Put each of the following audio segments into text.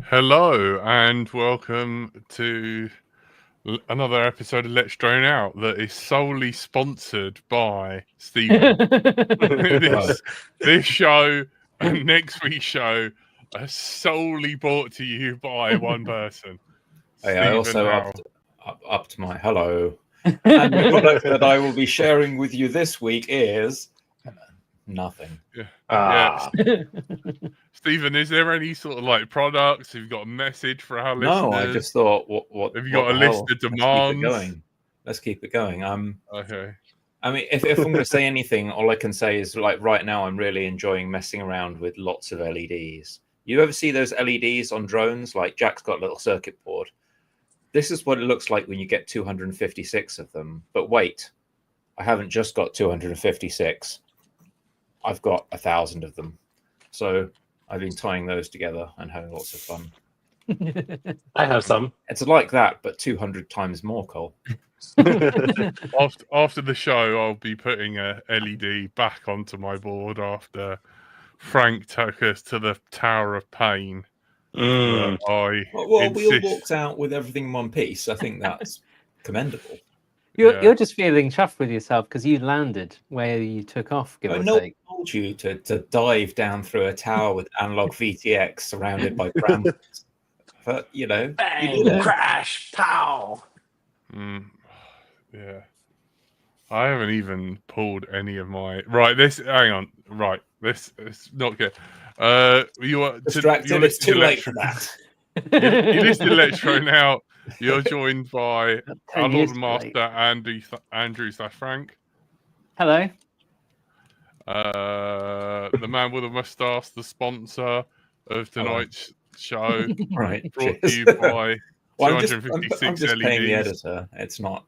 Hello and welcome to another episode of Let's Drone Out that is solely sponsored by Stephen. this show and next week's show are solely brought to you by one person. I also upped my hello. And the product that I will be sharing with you this week is nothing. Yeah. Stephen, is there any sort of like products? Have you got a message for our listeners? No, I just thought, what have you got a list of demands? Let's keep it going. Okay. I mean, if I'm going to say anything, all I can say is like right now, I'm really enjoying messing around with lots of LEDs. You ever see those LEDs on drones? Like Jack's got a little circuit board. This is what it looks like when you get 256 of them. But wait, I haven't just got 256. I've got 1,000 of them. So I've been tying those together and having lots of fun. I have some. It's like that, but 200 times more, Cole. After the show, I'll be putting a LED back onto my board after Frank took us to the Tower of Pain. We all walked out with everything in one piece. I think that's commendable. You're just feeling chuffed with yourself because you landed where you took off. I told you to dive down through a tower with analog VTX surrounded by brambles. But bang, crash, pow. Yeah, I haven't even pulled any of my hang on. Right, this is not good. You are distracted. It's too late for that. You listed Let's Drone Out. You're joined by our Lord and Master Andrew/Frank. Hello. The man with a mustache, the sponsor of tonight's show. Right. Brought to you by 256 I'm just LEDs. paying the editor. It's not.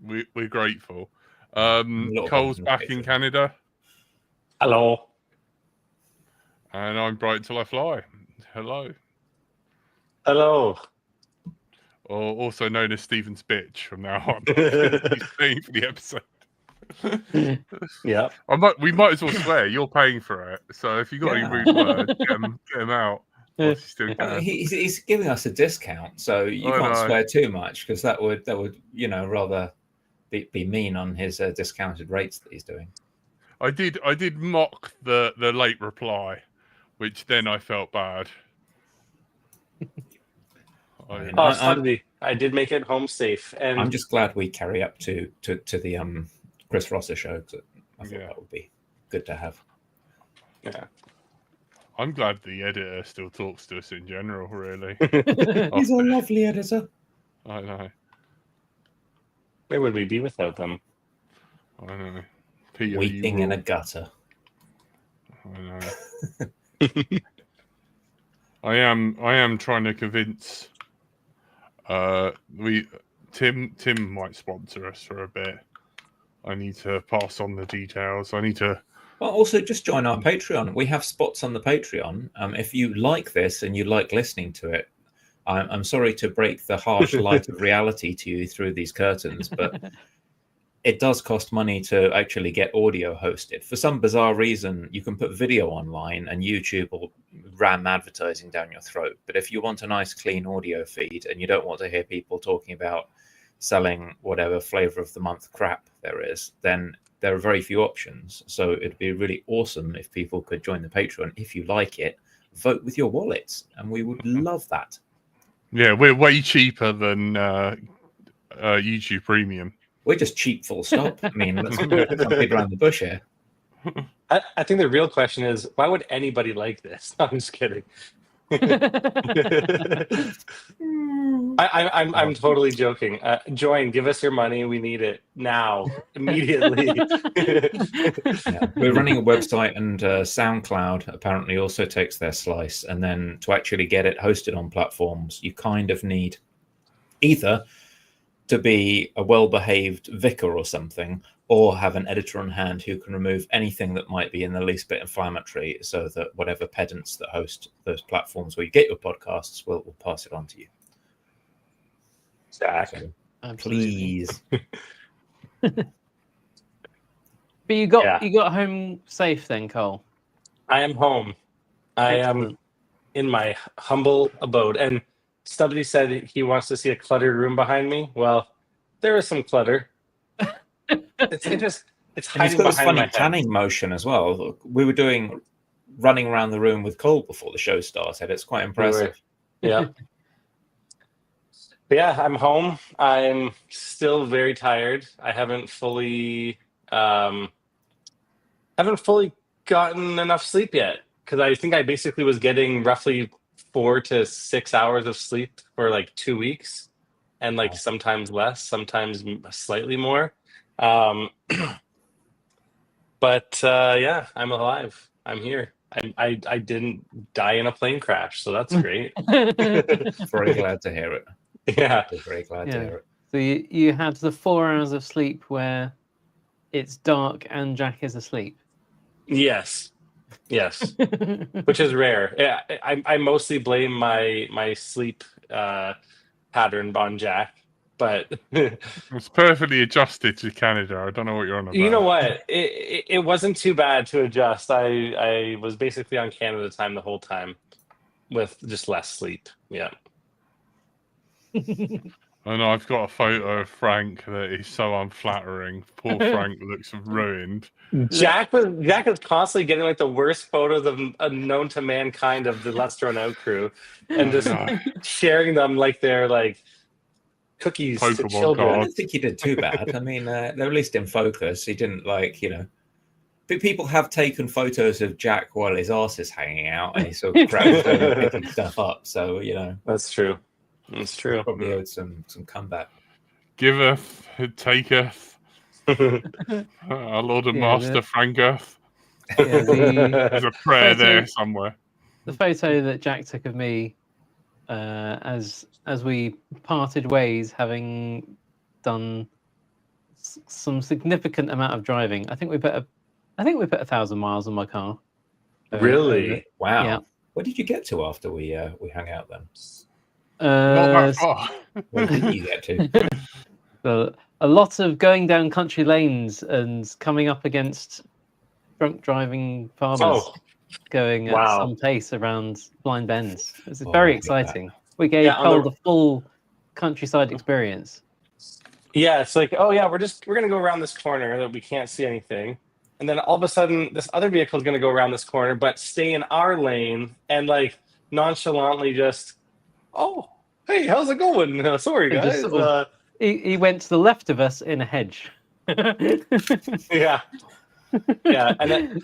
We're grateful. Cole's back in Canada. Hello. And I'm Bright Till I Fly. Hello. Hello. Or also known as Stephen Spitch from now on. He's paying for the episode. Yeah. We might as well swear. You're paying for it. So if you got any rude words, get him out. He's giving us a discount, so you can't swear too much because that would rather be mean on his discounted rates that he's doing. I did mock the late reply, which then I felt bad. I did make it home safe, and I'm just glad we carry up to the Chris Rosser show. I thought that would be good to have. Yeah, I'm glad the editor still talks to us in general. Really, he's a lovely editor. I know. Where would we be without them? I know. Weeping in a gutter. I know. I am trying to convince. Tim might sponsor us for a bit. I need to pass on the details. Well, also just join our Patreon. We have spots on the Patreon. If you like this and you like listening to it, I'm sorry to break the harsh light of reality to you through these curtains, but it does cost money to actually get audio hosted. For some bizarre reason, you can put video online and YouTube will ram advertising down your throat. But if you want a nice, clean audio feed and you don't want to hear people talking about selling whatever flavor of the month crap there is, then there are very few options. So it'd be really awesome if people could join the Patreon. If you like it, vote with your wallets, and we would love that. Yeah, we're way cheaper than YouTube Premium. We're just cheap, full stop. I mean, let's not beat around the bush here. I think the real question is, why would anybody like this? I'm just kidding. I'm totally joking. Join, give us your money. We need it now, immediately. We're running a website, and SoundCloud apparently also takes their slice. And then to actually get it hosted on platforms, you kind of need either to be a well-behaved vicar or something, or have an editor on hand who can remove anything that might be in the least bit inflammatory, so that whatever pedants that host those platforms where you get your podcasts will pass it on to you. Zach, so, please. But you got home safe then, Cole? I am home. I am in my humble abode. And Stubbsy said he wants to see a cluttered room behind me. Well, there is some clutter. It's And hiding he's got this behind funny my head. panning motion as well. We were running around the room with Cole before the show started. It's quite impressive. Yeah. But yeah, I'm home. I'm still very tired. I haven't fully gotten enough sleep yet, because I think I basically was getting roughly 4 to 6 hours of sleep for like 2 weeks, and like sometimes less, sometimes slightly more. But yeah, I'm alive. I'm here. I didn't die in a plane crash, so that's great. Very glad to hear it. Yeah. Very glad to hear it. So you had the 4 hours of sleep where it's dark and Jack is asleep. Yes, which is rare. Yeah, I mostly blame my sleep pattern on Jack, but It's perfectly adjusted to Canada. I don't know what you're on about. you know what? It wasn't too bad to adjust. I was basically on Canada time the whole time with just less sleep. Yeah. And I've got a photo of Frank that is so unflattering. Poor Frank looks ruined. Jack was constantly getting like the worst photos of known to mankind of the Let's Thrown Out crew, and just sharing them like they're like cookies to Pokemon children. I cards. don't think he did too bad. I mean, they're at least in focus. He didn't But people have taken photos of Jack while his arse is hanging out and he's sort of crouched over picking stuff up. So, That's true. It's true. probably owed some comeback. Giveth, taketh, our Lord and Master Franketh. Yeah, There's a prayer photo- there somewhere. the photo that Jack took of me as we parted ways, having done some significant amount of driving. I think we put 1,000 miles on my car. Really? Wow. Yeah. Where did you get to after we hung out then? Not that far. Where did you get to? So a lot of going down country lanes and coming up against drunk driving farmers going at Wow. some pace around blind bends. It's Oh, very I get that. exciting. We gave Yeah, on Cole the- the full countryside experience. Yeah, it's like, oh yeah, we're gonna go around this corner that we can't see anything, and then all of a sudden this other vehicle is gonna go around this corner, but stay in our lane and like nonchalantly just, oh hey, how's it going? Sorry And guys. just sort of- He went to the left of us in a hedge. Yeah, and then,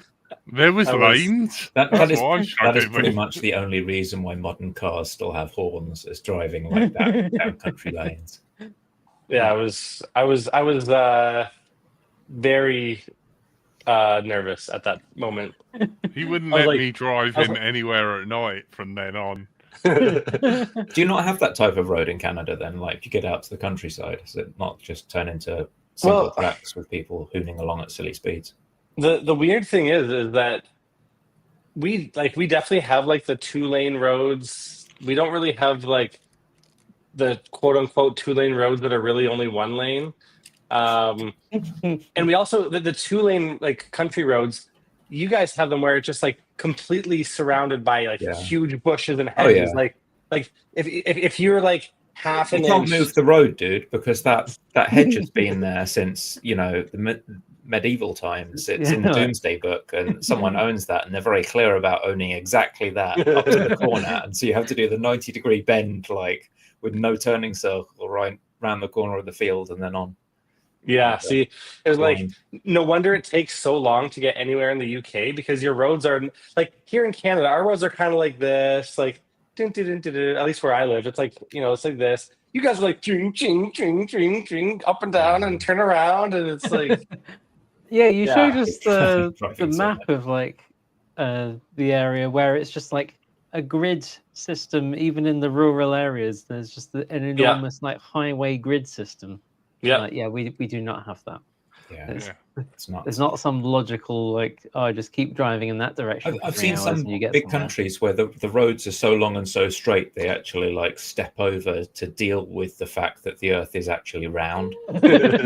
There was I was- lanes. That That's is what I that is struggled pretty with. much the only reason why modern cars still have horns, is driving like that down country lanes. yeah, I was very nervous at that moment. He wouldn't I was let like- me drive I was in like- anywhere at night from then on. Do you not have that type of road in Canada then? Like, if you get out to the countryside, does it not just turn into single Well- tracks with people hooning along at silly speeds? The weird thing is that we definitely have like the 2-lane roads. We don't really have like the quote unquote 2-lane roads that are really only 1 lane. And we also the 2-lane like country roads, you guys have them where it's just like completely surrounded by like Yeah. huge bushes and Oh, hedges. yeah. Like if you're like half You an can't inch, move the road, dude, because that hedge has been there since the medieval times. It's in the Yeah. Doomsday Book, and someone owns that, and they're very clear about owning exactly that up to the corner. And so you have to do the 90-degree bend, like with no turning circle, right round the corner of the field, and then on. yeah. See, it was like Blind. no wonder it takes so long to get anywhere in the UK, because your roads are like here in Canada, our roads are kind of like this, like dun, dun, dun, dun, dun. At least where I live, it's like, it's like this. You guys are like ching, ching, ching, ching, ching, up and down and turn around, and it's like Yeah, you Yeah. showed us the Driving so map of like the area where it's just like a grid system. Even in the rural areas, there's just an enormous like highway grid system. yeah. We do not have that. Yeah, It's- it's not. There's not some logical like, oh, just keep driving in that direction. I've for 3 seen hours some and you get big somewhere. countries where the roads are so long and so straight, they actually like step over to deal with the fact that the earth is actually round. And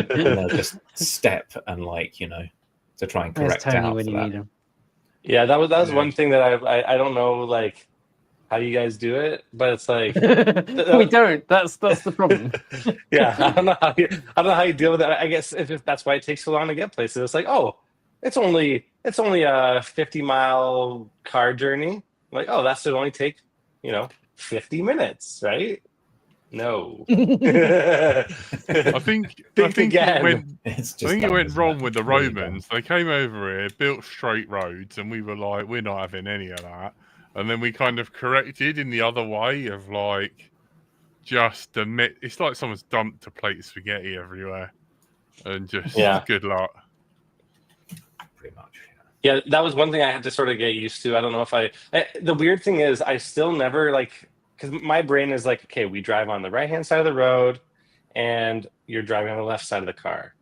they'll just step and to try and There's correct Tony out when for you that. need him. Yeah, that was Yeah. one thing that I don't know like how you guys do it, but it's like, We don't. That's the problem. yeah, I don't know how you deal with it. I guess that's why it takes so long to get places. It's like, oh, it's only a 50-mile car journey. Like, oh, that should only take 50 minutes, right? No. I think again. it went wrong with the Romans. They came over here, built straight roads, and we were like, we're not having any of that. And then we kind of corrected in the other way of like, just admit it's like someone's dumped a plate of spaghetti everywhere, and just good luck. Pretty much. Yeah, that was one thing I had to sort of get used to. I don't know if the weird thing is I still never because my brain is like, okay, we drive on the right-hand side of the road and you're driving on the left side of the car.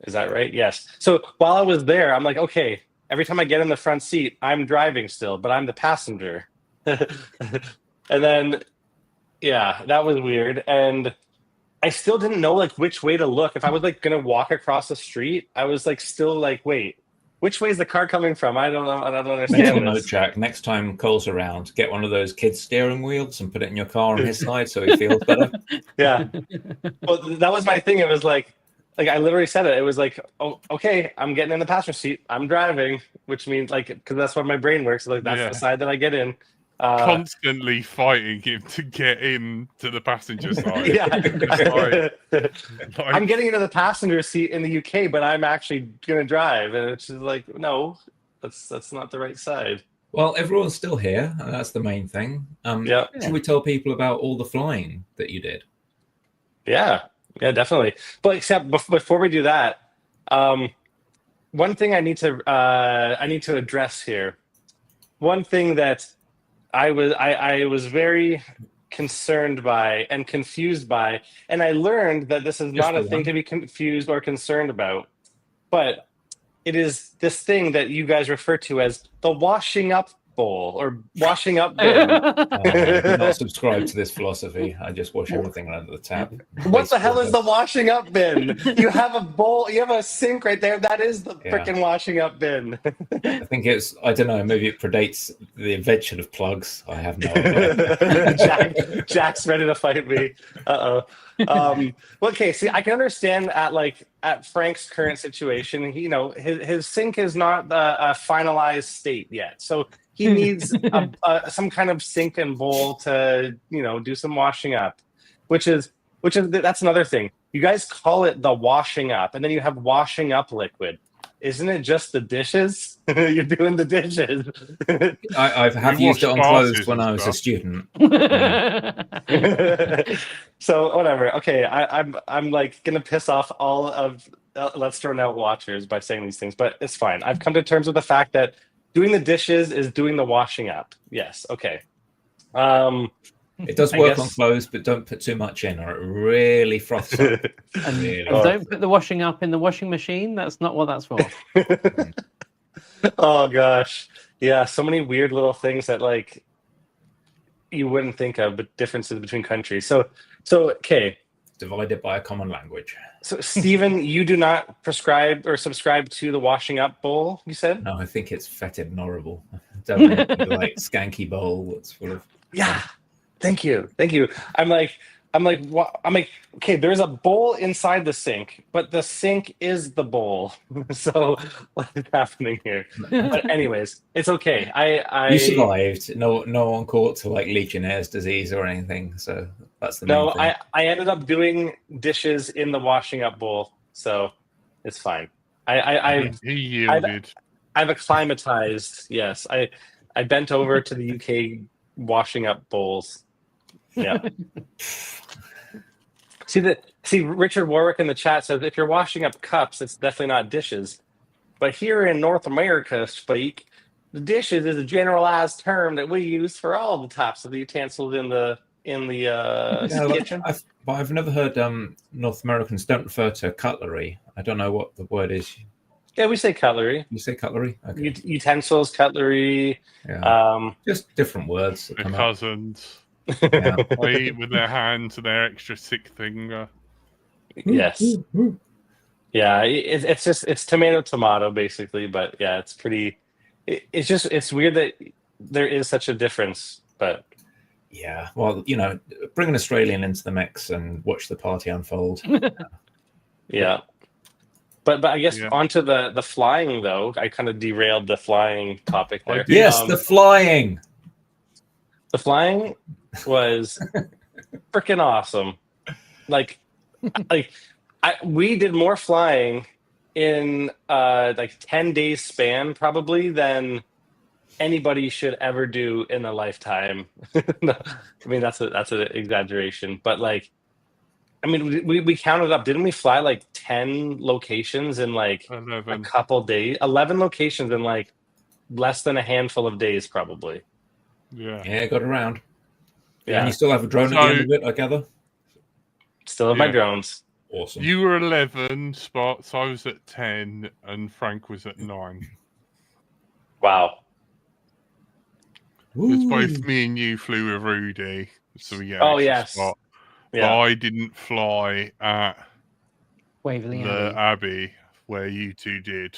Is that right? Yes. So while I was there, I'm like, okay, every time I get in the front seat, I'm driving still, but I'm the passenger. And then, yeah, that was weird. And I still didn't know like which way to look. If I was like going to walk across the street, I was like still like, wait, which way is the car coming from? I don't know. I don't understand. Mental note, Jack. Next time Cole's around, get one of those kids' steering wheels and put it in your car on his side so he feels better. Yeah. Well, that was my thing. It was like I literally said it. It was like, oh, okay, I'm getting in the passenger seat. I'm driving, which means like because that's what my brain works. Like that's the side that I get in. Constantly fighting him to get in to the passenger side. Yeah. Like, I'm getting into the passenger seat in the UK, but I'm actually gonna drive, and it's just like, no, that's not the right side. Well, everyone's still here, and that's the main thing. Should we tell people about all the flying that you did? Yeah, definitely. But except before we do that, one thing I need to address here. One thing that I was very concerned by and confused by, and I learned that this is not a thing to be confused or concerned about, but it is this thing that you guys refer to as the washing up bowl or washing up bin. I do not subscribe to this philosophy. I just wash everything under the tap. What the hell is the washing up bin? You have a bowl, you have a sink right there. That is the freaking washing up bin. I think I don't know, maybe it predates the invention of plugs. I have no idea. Jack's ready to fight me. Okay, see, I can understand at Frank's current situation, his sink is not a finalized state yet. So he needs some kind of sink and bowl to, do some washing up, which is that's another thing. You guys call it the washing up, and then you have washing up liquid. Isn't it just the dishes? You're doing the dishes. I have used it on clothes when I was a student. So whatever. Okay, I'm like gonna piss off all of Let's Throw Out watchers by saying these things, but it's fine. I've come to terms with the fact that doing the dishes is doing the washing up. Yes. Okay. It does work on clothes, but don't put too much in, or it really froths up. And don't put the washing up in the washing machine. That's not what that's for. Oh gosh, yeah. So many weird little things that you wouldn't think of, but differences between countries. So okay. Divided by a common language. So, Stephen, you do not prescribe or subscribe to the washing up bowl, you said? No, I think it's fetid and horrible. Definitely like skanky bowl that's full of. Yeah. Thank you. I'm like, okay, there's a bowl inside the sink, but the sink is the bowl. So what is happening here? But anyways, it's okay. You survived. No one caught to Legionnaire's disease or anything. So that's the main thing. I ended up doing dishes in the washing up bowl, so it's fine. He yielded. I've acclimatized. Yes, I bent over to the UK washing up bowls. Yeah. See, Richard Warwick in the chat says if you're washing up cups, it's definitely not dishes. But here in North America speak, the dishes is a generalized term that we use for all the types of the utensils in the kitchen. I've never heard North Americans don't refer to cutlery. I don't know what the word is. Yeah, we say cutlery. You say cutlery? Okay. Utensils, cutlery. Yeah. Just different words. The cousins. Yeah. They eat with their hands and their extra sick finger. Yes. Yeah, it's tomato basically, but yeah, it's pretty. It's weird that there is such a difference, but Yeah, well, bring an Australian into the mix and watch the party unfold. Yeah. But I guess Yeah. onto the flying though. I kind of derailed the flying topic I there. did. Yes, the flying. The flying was freaking awesome. Like we did more flying in 10 days span probably than anybody should ever do in a lifetime. No, I mean that's an exaggeration, but like, I mean we counted up. Didn't we fly like 10 locations in like a 11. couple days? 11 locations in like less than a handful of days, probably. Yeah. Yeah, got around. Yeah. And you still have a drone at the end of it, I gather? Still have my Yeah. drones. Awesome. You were 11 spots. I was at 10, and Frank was at 9. Wow. It's Woo. both me and you flew with Rudy, so we get Oh, extra yes. spot. But Yeah. I didn't fly at Waverley the Abbey. Abbey where you two did.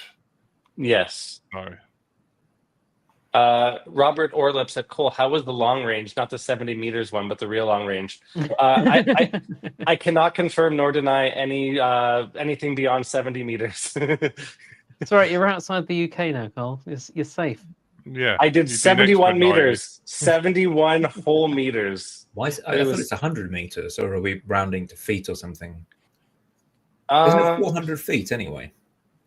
Yes. No. Robert Orlep said, "Cole, how was the long range? Not the 70 meters one, but the real long range." I cannot confirm nor deny anything beyond 70 meters. It's all right. You're outside the UK now, Cole. You're safe. Yeah. I did you 71 expedited. meters, 71 whole meters. Why is, I It thought was- it's 100 meters, or are we rounding to feet or something? Isn't it 400 feet anyway?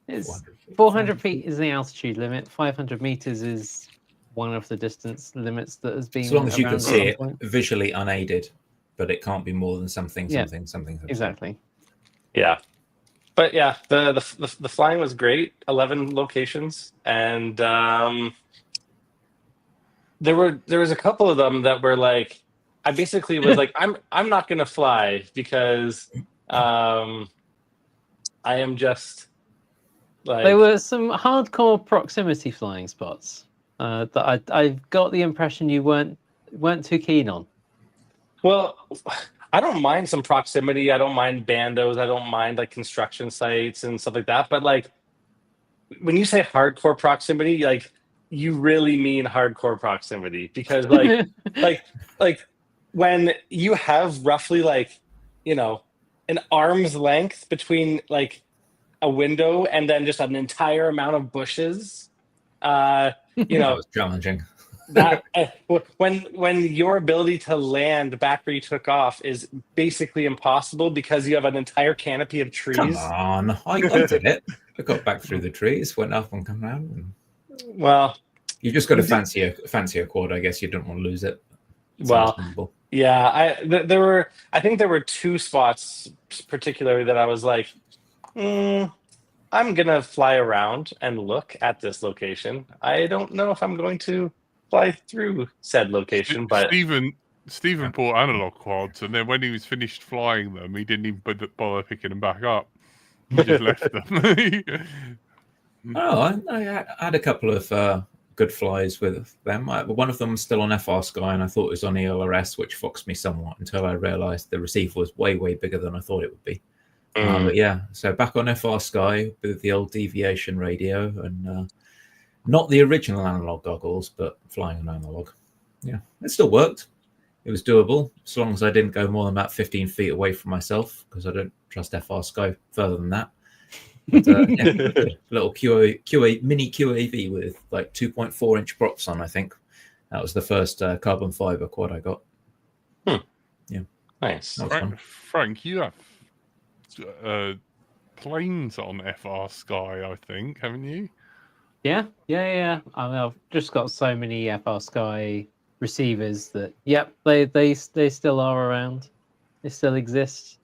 It's 400 feet. 400 feet is the altitude limit. 500 meters is one of the distance limits that has been. As long as you around can at see some it point. visually unaided, but it can't be more than something, Yeah. something. Exactly. Yeah, but yeah, the flying was great. 11 locations, and there was a couple of them that were like, I basically was like, I'm not gonna fly because I am just like, There were some hardcore proximity flying spots that I got the impression you weren't too keen on. well, I don't mind some proximity. I don't mind bandos. I don't mind like construction sites and stuff like that. But like, when you say hardcore proximity, like you really mean hardcore proximity, because like like when you have roughly like, an arm's length between like a window and then just an entire amount of bushes, That was challenging. that when your ability to land back where you took off is basically impossible because you have an entire canopy of trees. Come on, I did it. I got back through the trees, went up and come around. And Well, you've just got to fancy a quad, I guess. You don't want to lose it. It's well, understandable. yeah. I think there were two spots particularly that I was like, I'm gonna fly around and look at this location. I don't know if I'm going to fly through said location, but Stephen bought analog quads, and then when he was finished flying them, he didn't even bother picking them back up. He just left them. Oh, I had a couple of good flies with them. One of them was still on FR Sky, and I thought it was on ELRS, which foxed me somewhat until I realised the receiver was way, way bigger than I thought it would be. But yeah, so back on FR Sky with the old deviation radio, and not the original analog goggles, but flying on analog. Yeah, it still worked. It was doable, as long as I didn't go more than about 15 feet away from myself, because I don't trust FR Sky further than that. But, yeah, little mini QAV with like 2.4-inch props on, I think. That was the first carbon fiber quad I got. Yeah. nice. That was fun. Frank, you have planes on FR Sky, I think, haven't you? Yeah. I mean, I've just got so many FR Sky receivers that, yep, they still are around. They still exist.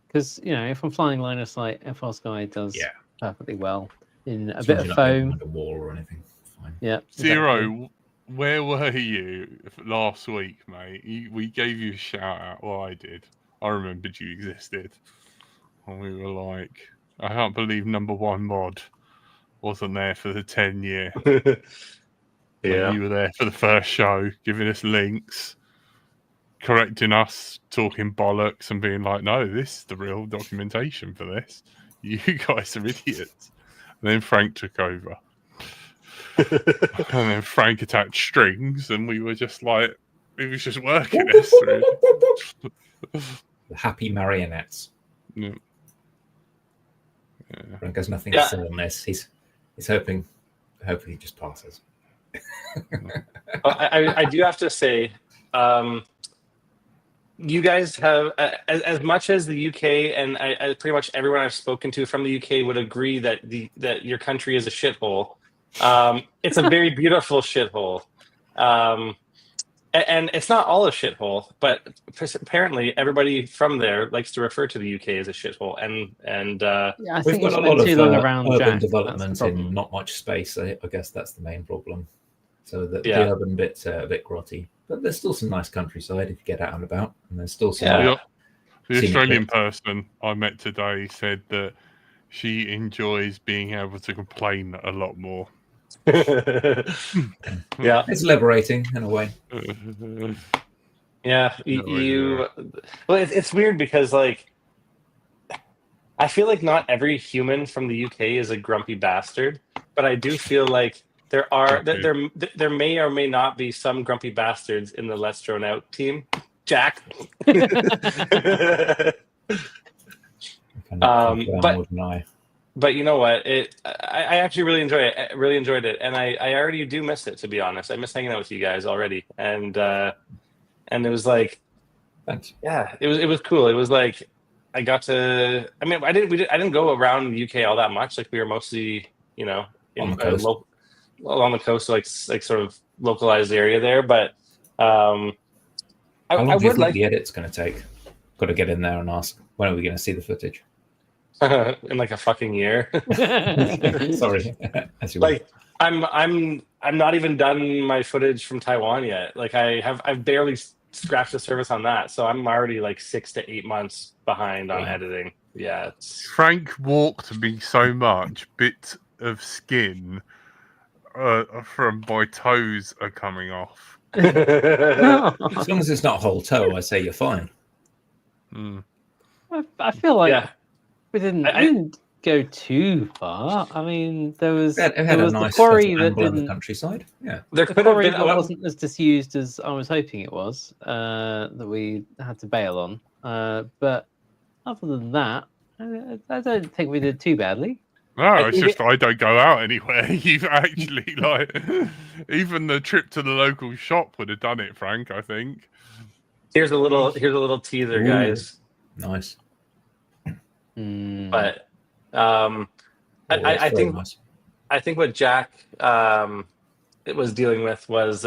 Because, if I'm flying line of sight, FR Sky does perfectly well in a As bit long as of you're not foam. under a wall or anything. Fine. Yeah. Zero, exactly. where were you last week, mate? We gave you a shout out. Well, I did. I remembered you existed. And we were like, I can't believe number one mod wasn't there for the 10-year. Yeah. You were there for the first show, giving us links, correcting us, talking bollocks, and being like, no, this is the real documentation for this. You guys are idiots. And then Frank took over. And then Frank attached strings, and we were just like, He was just working us through. The happy marionettes. Yeah. Frank has nothing Yeah. to say on this. He's hoping he just passes. I do have to say, you guys have as much as the UK and I pretty much everyone I've spoken to from the UK would agree that your country is a shithole. It's a very beautiful shithole. And it's not all a shithole, but apparently everybody from there likes to refer to the UK as a shithole. And Yeah, I We've think got it's a been lot too of long around urban Jack. That's the development problem. in not much space. I guess that's the main problem. So the Yeah. urban bit's a bit grotty, but there's still some nice countryside if you get out and about, and there's still some. Yeah. The Scenic Australian bits. person I met today said that she enjoys being able to complain a lot more. yeah. It's liberating in a way. Yeah, No, well, it's weird because like I feel like not every human from the UK is a grumpy bastard, but I do feel like there may or may not be some grumpy bastards in the Let's Drone Out team. Jack. More than I. But you know what? I actually really enjoy it. I really enjoyed it, and I already do miss it. To be honest, I miss hanging out with you guys already, and it was like, Thanks. yeah, it was cool. It was like I got to. I mean, I didn't go around the UK all that much. Like we were mostly, you know, On the coast. along the coast, like sort of localized area there. But How long I do you would think like the edit's going to take? Got to get in there and ask, when are we going to see the footage? in like a fucking year. Sorry. As you Like I'm not even done my footage from Taiwan yet. Like I've barely scratched the surface on that, so I'm already like 6 to 8 months behind on Yeah. editing. Yeah, it's Frank walked me so much, bits of skin from my toes are coming off. As long as it's not whole toe, I say you're fine. Mm. I feel like yeah. we didn't go too far. I mean, there was It had there a was nice the quarry little that angle in the didn't. countryside. Yeah. There The could have quarry been. that wasn't as disused as I was hoping it was, that we had to bail on. But other than that, I don't think we did too badly. No, I it's think just I don't go out anywhere. You've actually like even the trip to the local shop would have done it, Frank. I think. Here's a little teaser, Ooh. guys. Nice. But Oh, that's I very think nice. I think what Jack it was dealing with was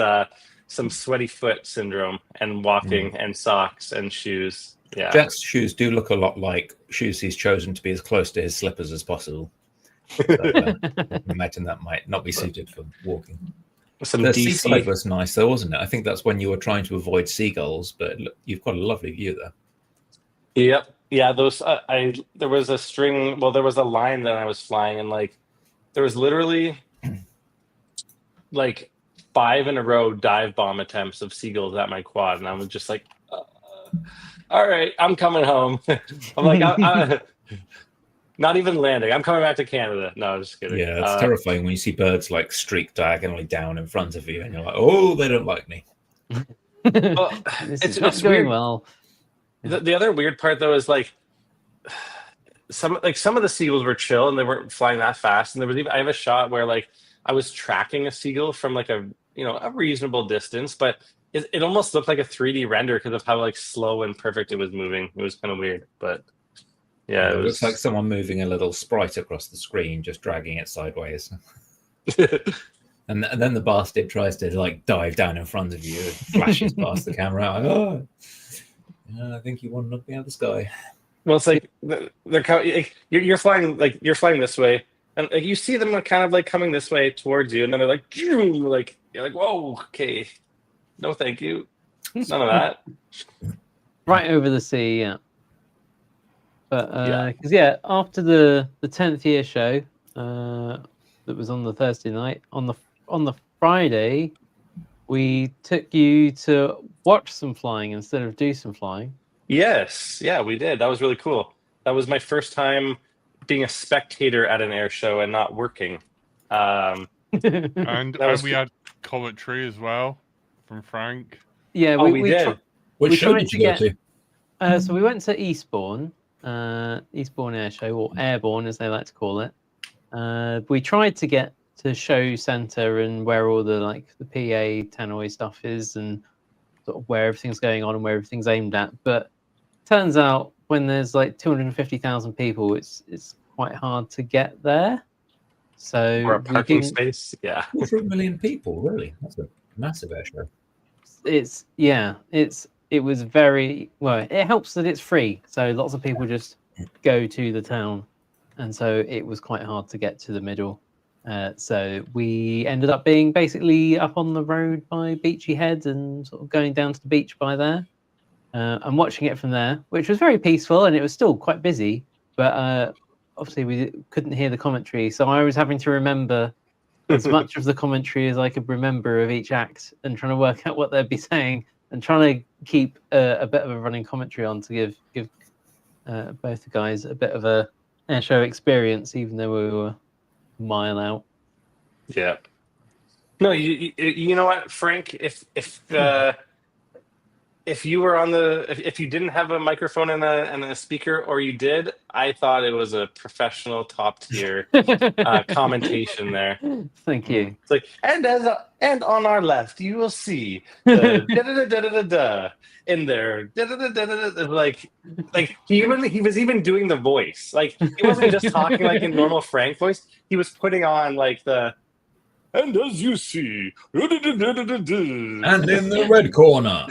some sweaty foot syndrome and walking and socks and shoes. Yeah. Jack's shoes do look a lot like shoes he's chosen to be as close to his slippers as possible. But, I imagine that might not be suited for walking. Some The DC. seaside was nice, though, wasn't it? I think that's when you were trying to avoid seagulls, but look, you've got a lovely view there. Yep. Yeah, those there was a string, well there was a line that I was flying and like there was literally like 5 in a row dive bomb attempts of seagulls at my quad and I was just like all right, I'm coming home. I'm like I'm not even landing. I'm coming back to Canada. No, I'm just kidding. Yeah, it's terrifying when you see birds like streak diagonally down in front of you, and you're like, "Oh, they don't like me." Well, This it's is not going weird. well. The other weird part though is like some of the seagulls were chill and they weren't flying that fast. And there was even I have a shot where like I was tracking a seagull from like a reasonable distance, but it almost looked like a 3D render because of how like slow and perfect it was moving. It was kind of weird, but yeah, It it looks was like someone moving a little sprite across the screen, just dragging it sideways. And then the bastard tries to like dive down in front of you and flashes past the camera. Like, oh, yeah, I think you want to knock me out of the sky. Well, it's like you're flying this way, and like, you see them kind of like coming this way towards you, and then they're like, you're like, whoa, okay, no, thank you, none of that. Right over the sea, yeah. But Yeah. because after the 10th year show, that was on the Thursday night, on the Friday, we took you to watch some flying instead of do some flying. Yes, yeah, we did. That was really cool. That was my first time being a spectator at an air show and not working. And That was we had commentary as well from Frank. Yeah, Oh, we did. Which We show tried did to you go get- to? So we went to Eastbourne, Eastbourne Air Show, or Airborne as they like to call it. We tried to get to show centre and where all the the PA tannoy stuff is, and sort of where everything's going on and where everything's aimed at. But turns out when there's like 250,000 people, it's quite hard to get there. So Or a we parking didn't. space. Yeah. Over 1 million people, really? That's a massive air show. It was very well. It helps that it's free, so lots of people just go to the town, and so it was quite hard to get to the middle. So we ended up being basically up on the road by Beachy Head and sort of going down to the beach by there, and watching it from there, which was very peaceful, and it was still quite busy. But obviously we couldn't hear the commentary, so I was having to remember as much of the commentary as I could remember of each act, and trying to work out what they'd be saying, and trying to keep a bit of a running commentary on to give both the guys a bit of a air show experience, even though we were a mile out. Yeah. No, you know what, Frank? If you were on if you didn't have a microphone and a speaker, or you did, I thought it was a professional, top tier commentation there. Thank you. It's like, and on our left, you will see the da-da-da-da-da-da in there. Da-da-da-da-da-da. Like he was even doing the voice. Like he wasn't just talking like in normal Frank voice. He was putting on like the. And as you see, And in the red corner.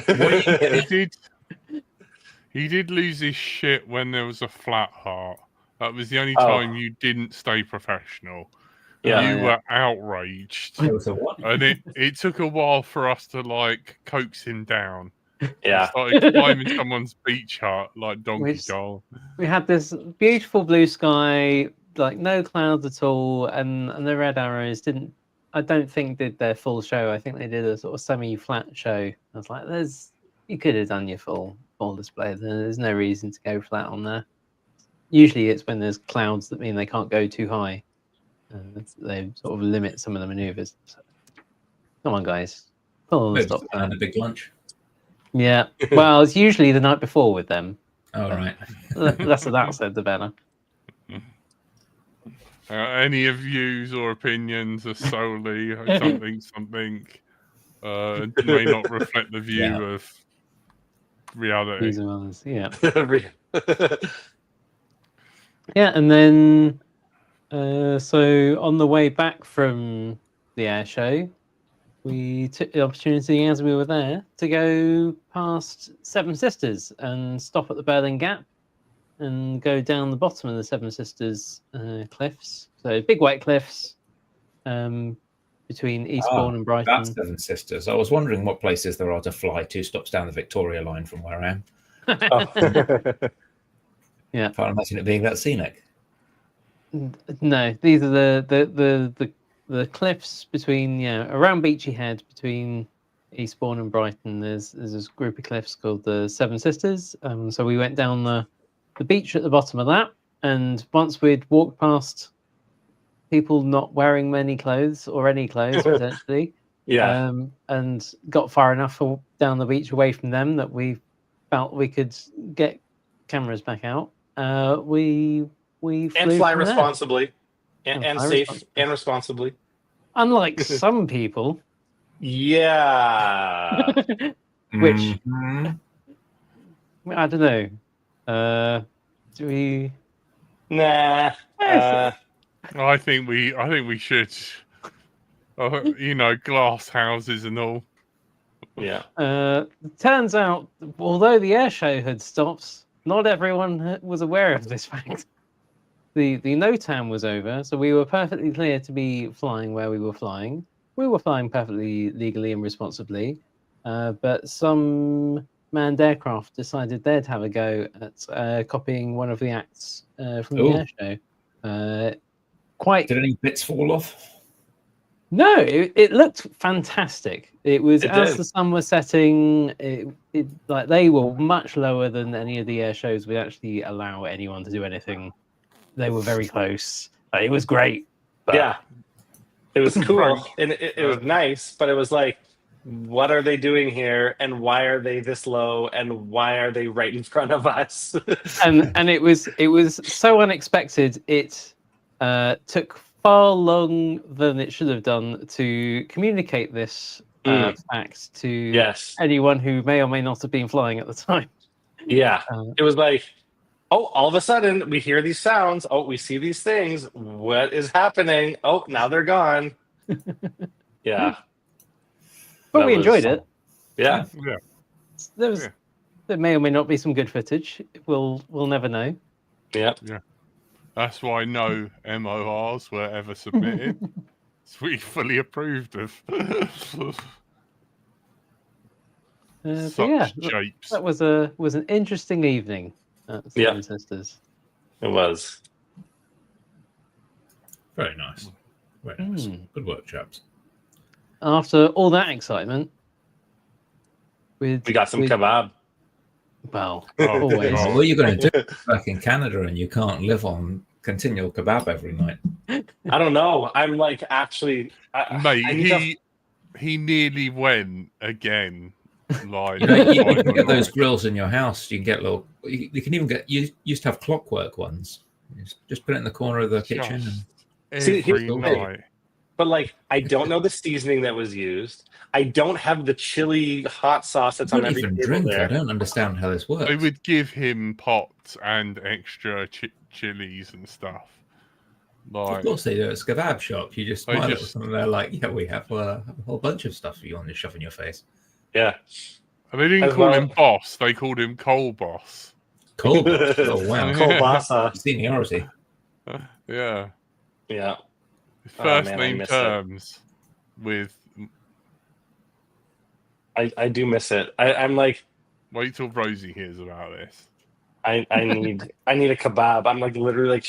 He did lose his shit when there was a flat heart. That was the only Oh. time you didn't stay professional. Yeah. You were outraged. There was a what? And it took a while for us to coax him down. Yeah. Started climbing someone's beach hut like Donkey Which- Kong. We had this beautiful blue sky, like no clouds at all, and the Red Arrows I don't think did their full show. I think they did a sort of semi-flat show. I was like, you could have done your full display. There's no reason to go flat on there. Usually it's when there's clouds that mean they can't go too high. They sort of limit some of the maneuvers. So, come on, guys. Pull on the stop. And a big lunch. Yeah. Well, it's usually the night before with them. Oh, right. The less of that said, the better. Any of views or opinions are solely something may not reflect the view Yeah. of reality. These are others. Yeah. Yeah, and then so on the way back from the air show, we took the opportunity as we were there to go past Seven Sisters and stop at the Berlin Gap and go down the bottom of the Seven Sisters cliffs. So big white cliffs between Eastbourne and Brighton. That's Seven Sisters. I was wondering what places there are to fly to. Stops down the Victoria line from where I am. Yeah. Can't imagine it being that scenic. No, these are the cliffs between around Beachy Head between Eastbourne and Brighton. There's this group of cliffs called the Seven Sisters. So we went down the beach at the bottom of that, and once we'd walked past people not wearing many clothes or any clothes potentially, Yeah. and got far enough down the beach away from them that we felt we could get cameras back out. We flew And fly from there. responsibly. And fly safe responsibly. and responsibly. Unlike some people, Yeah. which Mhm. I don't know. Do we? Nah. I think we should. Glass houses and all. Yeah. Turns out, although the air show had stopped, not everyone was aware of this fact. The NOTAM was over, so we were perfectly clear to be flying where we were flying. We were flying perfectly legally and responsibly, but some manned aircraft decided they'd have a go at copying one of the acts from the air show. Did any bits fall off? No, it looked fantastic. It was It as did. the sun was setting. It like they were much lower than any of the air shows would actually allow anyone to do anything. They were very close. It was great. But Yeah. It was cool Right. and it was nice, but it was like what are they doing here, and why are they this low, and why are they right in front of us? and it was so unexpected. It took far longer than it should have done to communicate this fact to Yes. anyone who may or may not have been flying at the time. Yeah. Uh, It was like, oh, all of a sudden we hear these sounds. Oh, we see these things. What is happening? Oh, now they're gone. Yeah. but That we enjoyed was- it. Yeah. Yeah. There may or may not be some good footage. We'll never know. Yeah. That's why no MORs were ever submitted. So we fully approved of But such yeah, shapes. that was an interesting evening at Seven Sisters. It was. Very nice. Very nice. Mm. Good work, chaps. After all that excitement, We got some kebab. Well, Oh, always. God. What are you going to do back in Canada and you can't live on continual kebab every night? I don't know. I'm like actually. I Mate, need to- he nearly went again. Like, You know, you like, can get those grills in your house. You can get little. You can even get. You used to have clockwork ones. You just put it in the corner of the kitchen. And, See, every here's the night. But like, I don't know the seasoning that was used. I don't have the chili hot sauce that's I on don't every even table drink. there. I don't understand how this works. They would give him pots and extra chilies and stuff. Of Like, course they do. It's a kebab shop. You just I smile at just- them and they're like, "Yeah, we have a whole bunch of stuff you want to shove in your face." Yeah. and they didn't As call well- him boss. They called him Coal Boss. Cool. Oh wow. Kielbasa. Seniority. Yeah, Yeah. first man, I name miss it. terms with. I do miss it. I'm like, Wait till Rosie hears about this. I need a kebab. I'm like literally like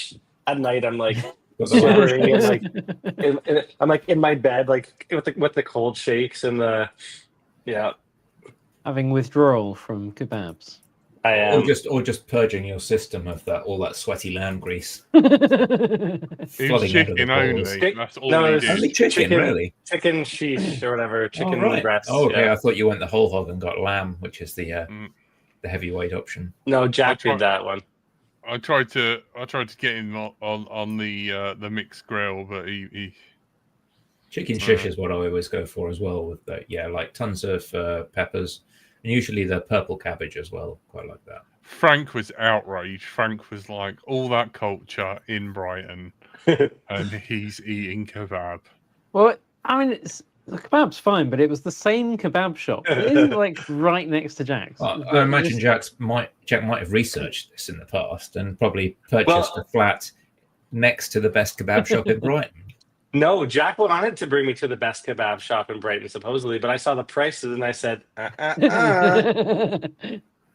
at night. I'm like Got the shivering and Irish like I'm like in my bed like with the cold shakes and the yeah. Having withdrawal from kebabs. I am. or just purging your system of all that sweaty lamb grease. It was Flooding out of the chicken only. balls. That's all No, he it's did. Only chicken, Chicken. really. Chicken sheesh or whatever. Chicken Oh, right. breast. Oh, okay. yeah. I thought you went the whole hog and got lamb, which is the Mm. the heavyweight option. No, Jack I did that one. I tried to get him on the mixed grill, but he Chicken shish is what I always go for as well. With that, yeah, like tons of peppers, and usually the purple cabbage as well. Quite like that. Frank was outraged. Frank was like, all that culture in Brighton, and he's eating kebab. Well, I mean, the kebab's fine, but it was the same kebab shop. It isn't like right next to Jack's. Well, But I imagine it's- Jack might have researched this in the past and probably purchased a flat next to the best kebab shop in Brighton. No, Jack wanted to bring me to the best kebab shop in Brighton, supposedly, but I saw the prices and I said,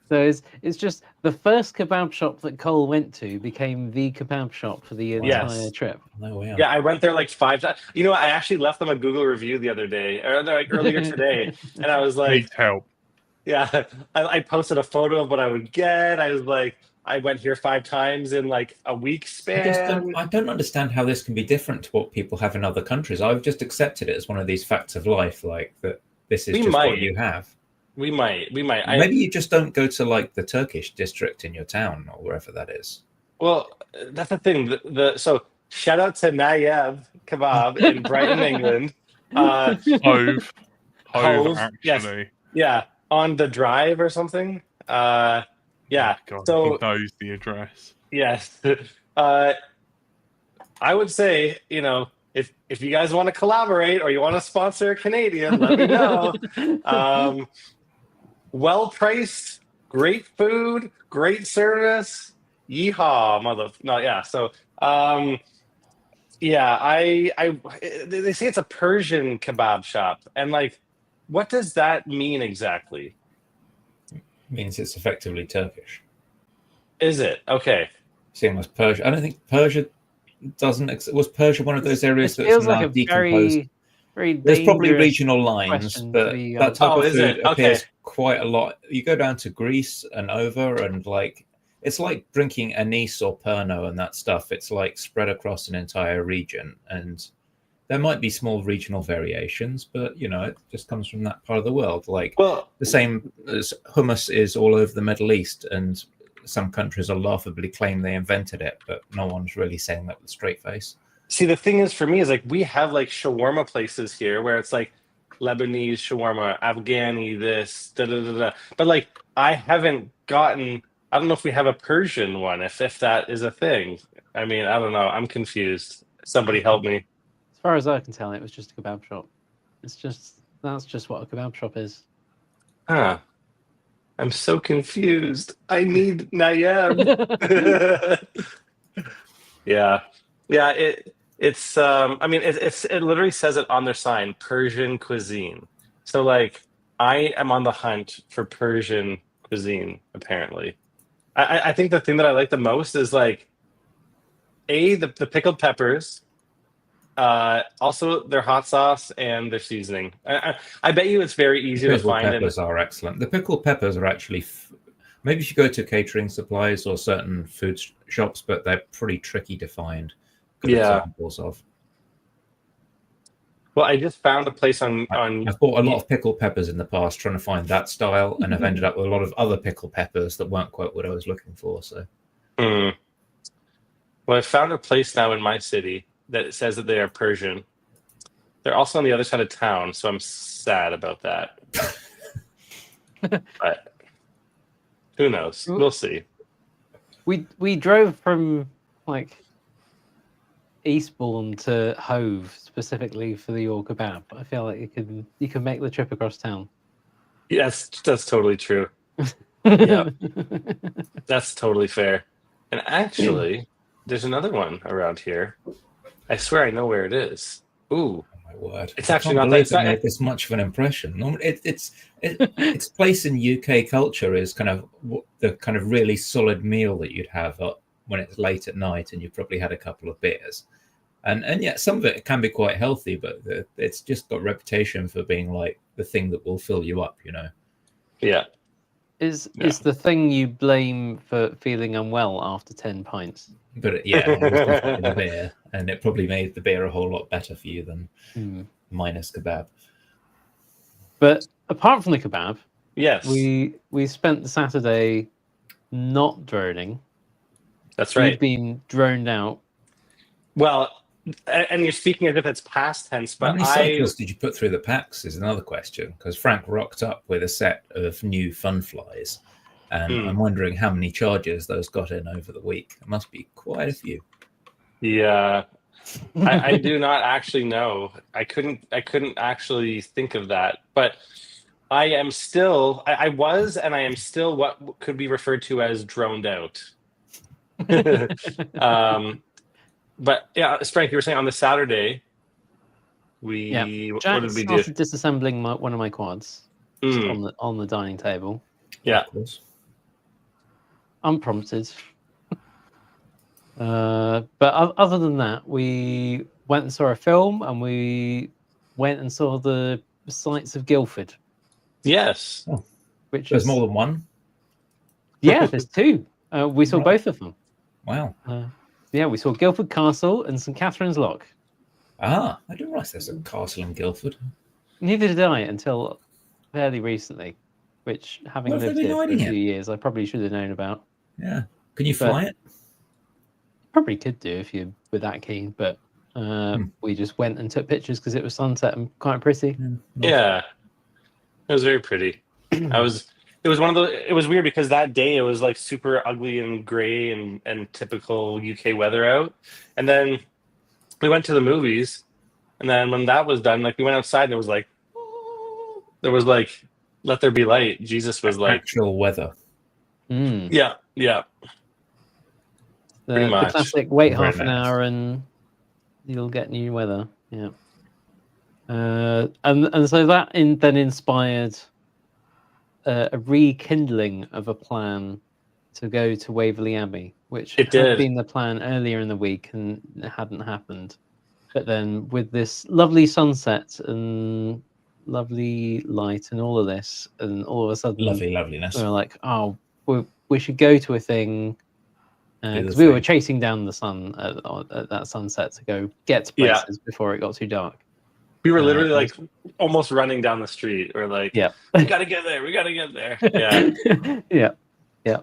So it's just the first kebab shop that Cole went to became the kebab shop for the entire Yes. trip. No way. Yeah, I went there like 5 times. You know, I actually left them a Google review the other day, or like earlier today, and I was like, Needs help. yeah, I posted a photo of what I would get. I was like, I went here 5 times in like a week span. I don't understand how this can be different to what people have in other countries. I've just accepted it as one of these facts of life, like that this is We just might. what you have. We might. Maybe you just don't go to like the Turkish district in your town or wherever that is. Well, that's the thing. So shout out to Nayev Kebab in Brighton, England. Hove, Hove, actually. yes. Yeah, on the drive or something. Yeah. God, So- he knows the address. Yes. I would say, you know, if you guys want to collaborate or you want to sponsor a Canadian, let me know. Well priced, great food, great service. Yeehaw, mother. No, yeah. So, yeah, they say it's a Persian kebab shop, and like, what does that mean exactly? Means it's effectively Turkish. Is it okay? Same as Persia. I don't think Persia doesn't. Was Persia one of those areas It that's feels now like a decomposed? very There's probably dangerous regional lines, question but to be that type Oh, of is food it? Okay. appears quite a lot. You go down to Greece and over, and like it's like drinking anise or Pernod and that stuff. It's like spread across an entire region, and there might be small regional variations, but it just comes from that part of the world. Like Well, the same as hummus is all over the Middle East, and some countries will laughably claim they invented it, but no one's really saying that with a straight face. see, the thing is, for me, is like we have like shawarma places here where it's like Lebanese shawarma, Afghani, this, da da da da. But like, I haven't gotten. I don't know if we have a Persian one, if that is a thing. I mean, I don't know. I'm confused. Somebody help me. As far as I can tell, it was just a kebab shop. That's just what a kebab shop is. Huh. I'm so confused. I need Nayab. Yeah. It's I mean it literally says it on their sign, Persian cuisine. So like I am on the hunt for Persian cuisine, apparently. I think the thing that I like the most is like the pickled peppers, also their hot sauce and their seasoning. I bet you it's very easy to Pickled find. peppers are excellent. The pickled peppers are actually maybe if you go to catering supplies or certain food shops, but they're pretty tricky to find good examples of. Well, I just found a place on. I've bought a lot of pickled peppers in the past trying to find that style, and I've ended up with a lot of other pickled peppers that weren't quite what I was looking for. So, Well, I found a place now in my city that says that they are Persian. They're also on the other side of town, so I'm sad about that. But who knows? We'll see. We drove from like Eastbourne to Hove specifically for the York kebab. I feel like you can make the trip across town. Yes, that's totally true. Yeah, that's totally fair. And actually, there's another one around here. I swear I know where it is. Ooh, oh my word! It's actually not that. It made this much of an impression. Normally, its place in UK culture is kind of the kind of really solid meal that you'd have when it's late at night and you've probably had a couple of beers. And yet some of it can be quite healthy, but it's just got a reputation for being like the thing that will fill you up, Yeah. Is the thing you blame for feeling unwell after 10 pints. But it was definitely the beer, and it probably made the beer a whole lot better for you than minus kebab. But apart from the kebab, Yes, we spent the Saturday not droning. that's right. We've been droned out. Well, and you're speaking as if it's past tense, How but many cycles did you put through the packs is another question, because Frank rocked up with a set of new fun flies, and I'm wondering how many charges those got in over the week. It must be quite a few. Yeah, I do not actually know. I couldn't actually think of that, but I am still. I was, and I am still what could be referred to as droned out. But yeah, Frank, you were saying on the Saturday, what Jack did we do? started disassembling one of my quads on the dining table. Yeah, Of course. Unprompted. But other than that, we went and saw a film, and we went and saw the sights of Guildford. yes. Which There's is more than one. Yeah, there's two. We saw Right. both of them. Wow. Yeah, we saw Guildford Castle and St Catherine's Lock. I didn't realize there's a castle in Guildford. Neither did I until fairly recently, which, having What have lived they been here for a hiding few it? years, I probably should have known about. Yeah. Can you fly it? Probably could do if you were that keen, but we just went and took pictures because it was sunset and quite pretty. Yeah, it was very pretty. It was one of the. It was weird because that day it was like super ugly and gray and typical UK weather out, and then we went to the movies, and then when that was done, like we went outside and there was like "Let there be light." Jesus was like, Actual weather. yeah. Pretty The much. classic wait Very half an nice. hour and you'll get new weather. Yeah. And so that then inspired a rekindling of a plan to go to Waverley Abbey, which It had did. been the plan earlier in the week and it hadn't happened. But then with this lovely sunset and lovely light and all of this, and all of a sudden Lovely loveliness. we were like, oh, we should go to a thing Do the we were same. chasing down the sun at that sunset to go get to Yeah. places before it got too dark. We were literally it like almost running down the street, or like, Yeah. we gotta get there. We gotta get there. Yeah. yeah.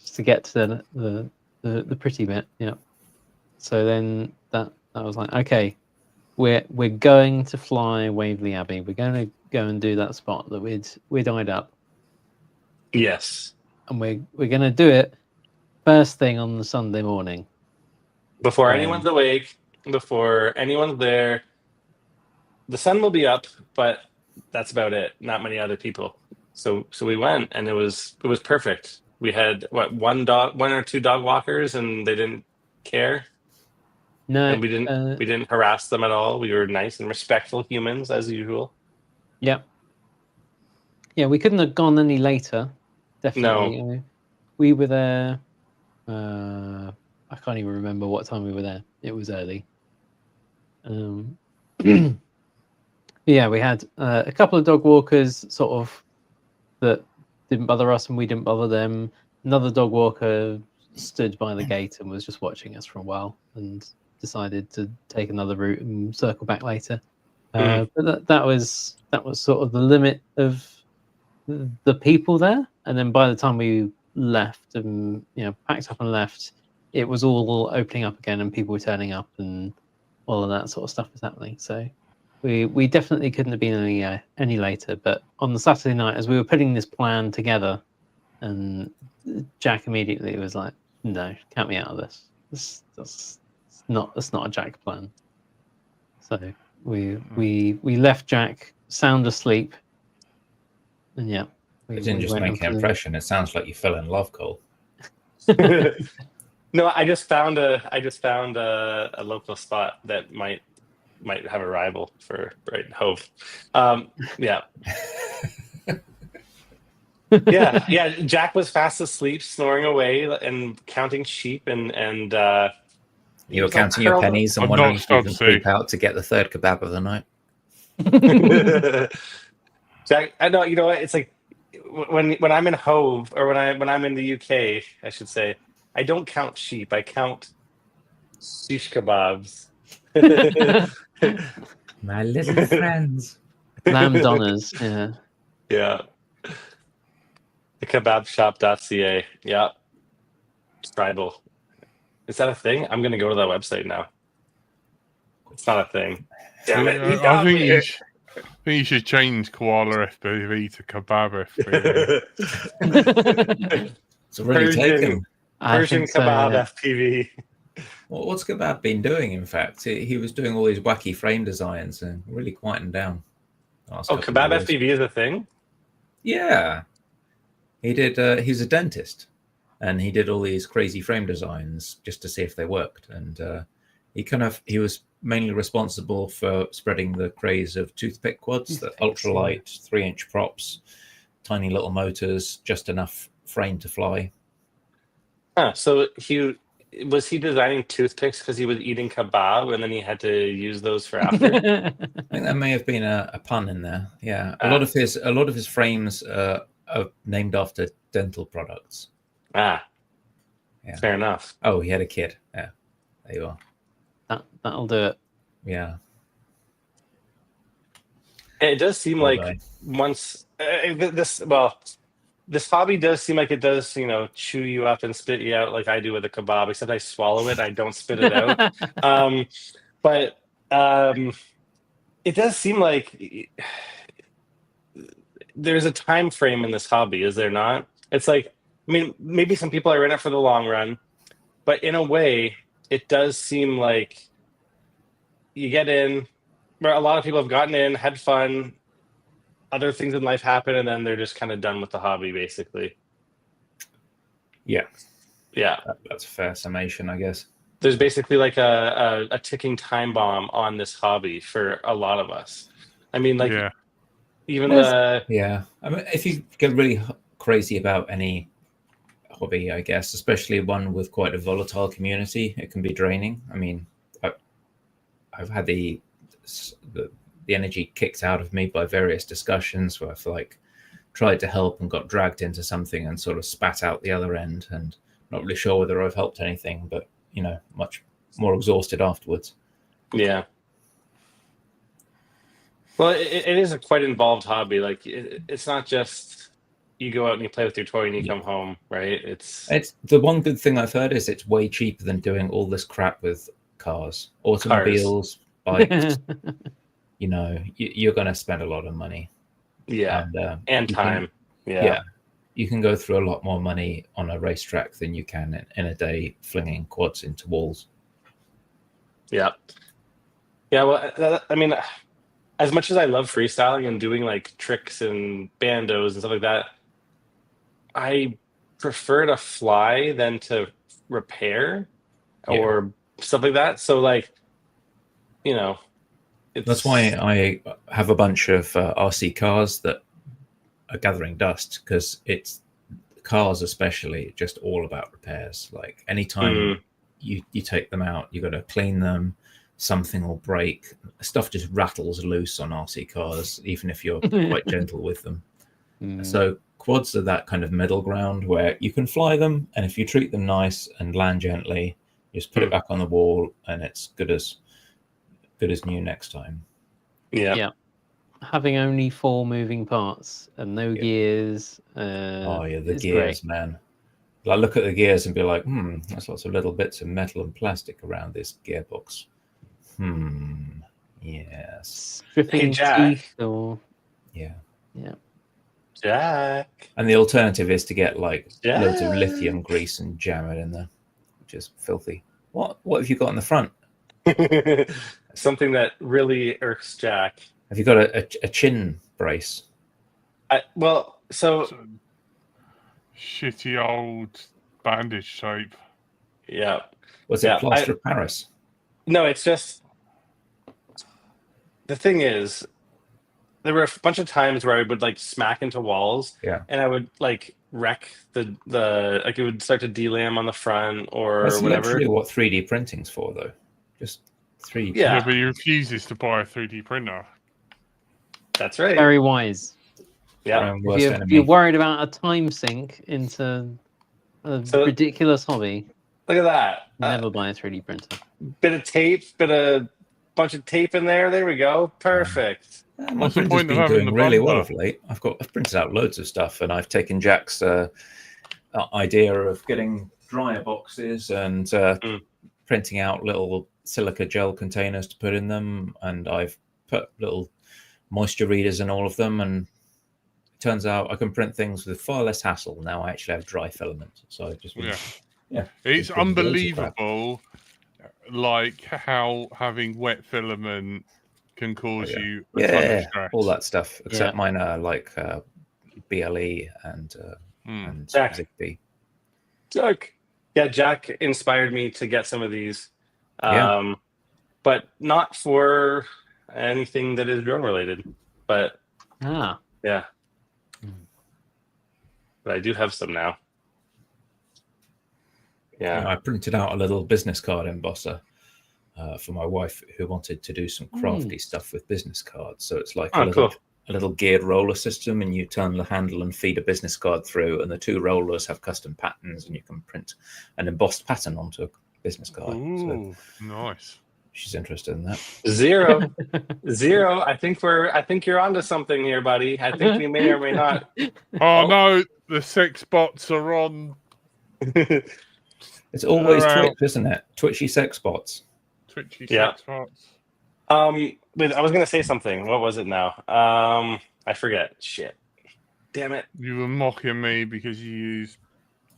Just to get to the pretty bit. Yeah. So then that was like, okay, we're going to fly Waverley Abbey. We're going to go and do that spot that we'd eyed up, Yes. and we're going to do it first thing on the Sunday morning. Before Um, anyone's awake, before anyone's there, the sun will be up, but that's about it. Not many other people. So we went, and it was perfect. We had one or two dog walkers, and they didn't care, No, and we didn't harass them at all. We were nice and respectful humans as usual. Yeah, we couldn't have gone any later. Definitely. No. We were there. I can't even remember what time we were there. It was early. Yeah, we had a couple of dog walkers sort of that didn't bother us and we didn't bother them. Another dog walker stood by the gate and was just watching us for a while and decided to take another route and circle back later. But that was sort of the limit of the people there. And then by the time we left and packed up and left, it was all opening up again and people were turning up and all of that sort of stuff was happening. So we definitely couldn't have been any later. But on the Saturday night, as we were putting this plan together, and Jack immediately was like, "No, count me out of this. That's not a Jack plan." So we left Jack sound asleep, and It didn't just went make an and impression. It sounds like you fell in love, Cole. No, I just found a local spot that might have a rival for Brighton Hove. Yeah. yeah. Jack was fast asleep, snoring away and counting sheep, and You were counting your pennies and I'm wondering not if you can subsea. creep out to get the third kebab of the night. Jack, I know. You know what? It's like when I'm in Hove, or when I'm in the UK, I should say, I don't count sheep. I count shish kebabs. My little friends. lamb donners. Yeah. Yeah. The kebabshop.ca. Yeah. Tribal. Is that a thing? I'm going to go to that website now. It's not a thing. Damn it. he I got think me. you should change Koala FPV to Kebab FPV. It's already Persian. taken. I Persian think so, kebab yeah. FPV. Well, what's Kebab been doing, in fact? He was doing all these wacky frame designs and really quietened down. the last Oh, couple of kebab years. FPV is a thing? Yeah. He did. He's a dentist, and he did all these crazy frame designs just to see if they worked. And he was mainly responsible for spreading the craze of toothpick quads, the Toothpicks, ultralight 3-inch props, tiny little motors, just enough frame to fly. Huh, so was he designing toothpicks because he was eating kebab and then he had to use those for after? I think there may have been a pun in there. Yeah, a lot of his frames are named after dental products. Yeah. Fair enough. Oh, he had a kid. Yeah, there you are. That'll do it. Yeah. It does seem Well like done. once this hobby does seem like it does, chew you up and spit you out like I do with a kebab, except I swallow it, I don't spit it out. But it does seem like there's a time frame in this hobby, is there not? It's like, I mean, maybe some people are in it for the long run, but in a way, it does seem like you get in, where a lot of people have gotten in, had fun, other things in life happen, and then they're just kind of done with the hobby, basically. Yeah. Yeah. That's a fair summation, I guess. There's basically like a ticking time bomb on this hobby for a lot of us. I mean, like, Yeah. even Yeah. I mean, if you get really crazy about any hobby, I guess, especially one with quite a volatile community, it can be draining. I mean, I've had the energy kicked out of me by various discussions where I've tried to help and got dragged into something and sort of spat out the other end, and not really sure whether I've helped anything, but much more exhausted afterwards. Yeah. Well, it is a quite involved hobby. Like it's not just you go out and you play with your toy and you come home, right? It's the one good thing I've heard is it's way cheaper than doing all this crap with cars, automobiles, bikes. You're going to spend a lot of money. Yeah, and time. You can go through a lot more money on a racetrack than you can in a day flinging quads into walls. Yeah. Well, I mean, as much as I love freestyling and doing like tricks and bandos and stuff like that, I prefer to fly than to repair or stuff like that. So like, that's why I have a bunch of RC cars that are gathering dust, because it's cars especially just all about repairs. Like anytime you take them out, you got to clean them, something will break, stuff just rattles loose on RC cars even if you're quite gentle with them. So quads are that kind of middle ground where you can fly them, and if you treat them nice and land gently, you just put it back on the wall and it's good as new next time. Yeah. Having only 4 moving parts and no gears. The gears, great. Man. I look at the gears and be like, there's lots of little bits of metal and plastic around this gearbox. Yes. Stripping teeth or... Yeah. Jack. And the alternative is to get like loads of lithium grease and jam it in there, which is filthy. What have you got in the front? Something that really irks Jack. Have you got a chin brace? Shitty old bandage tape. Yeah. Was it plaster of Paris? No, it's just... The thing is, there were a bunch of times where I would like smack into walls, and I would like wreck the like it would start to delam on the front or That's whatever. That's literally what 3D printing's for, though. Just 3D. Yeah, but he refuses to buy a 3D printer. That's right. Very wise. Yeah. If you're worried about a time sink into a ridiculous hobby, look at that. Never buy a 3D printer. Bit of tape, bunch of tape in there. There we go. Perfect. My printer's been doing really well of late. I've printed out loads of stuff, and I've taken Jack's idea of getting dryer boxes and printing out little silica gel containers to put in them, and I've put little moisture readers in all of them, and it turns out I can print things with far less hassle now. I actually have dry filament, so I've just it's unbelievable, like how having wet filament can cause you a ton of stress. All that stuff, except mine are like BLE and Zigbee. Jack inspired me to get some of these, but not for anything that is drone related. But but I do have some now. I printed out a little business card embosser for my wife, who wanted to do some crafty stuff with business cards. So it's like a little geared roller system, and you turn the handle and feed a business card through, and the 2 rollers have custom patterns, and you can print an embossed pattern onto a business card. Ooh, nice. She's interested in that. Zero. I think you're onto something here, buddy. I think we may or may not. No, the sex bots are on. It's always Twitch, isn't it? Twitchy sex bots. Sex bots. I was gonna say something. What was it now? I forget. Shit. Damn it. You were mocking me because you use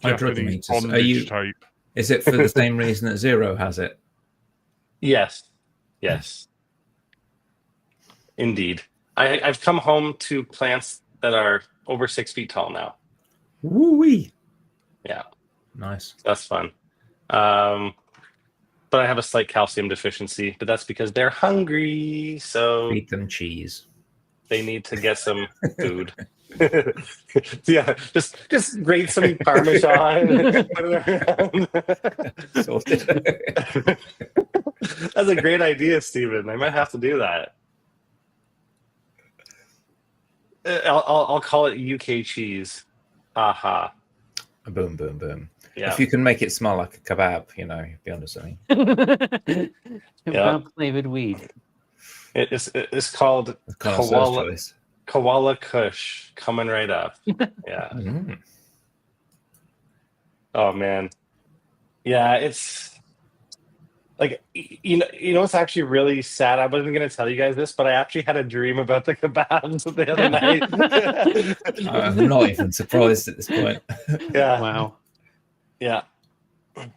Japanese bondage tape. Is it for the same reason that Zero has it? Yes. Indeed. I've come home to plants that are over 6 feet tall now. Woo-wee. Yeah. Nice. That's fun. But I have a slight calcium deficiency, but that's because they're hungry. So feed them cheese. They need to get some food. Just grate some Parmesan and put it around. Sorted. That's a great idea, Stephen. I might have to do that. I'll call it UK cheese. Aha. Boom, boom, boom. Yeah. If you can make it smell like a kebab, you'd be onto something. Kebab flavored weed. It's called The connoisseur's choice. Koala Kush, coming right up. Yeah. Mm. Oh man. Yeah, it's like it's actually really sad. I wasn't gonna tell you guys this, but I actually had a dream about the kebabs the other night. I'm not even surprised at this point. Yeah. Wow. Yeah. I'm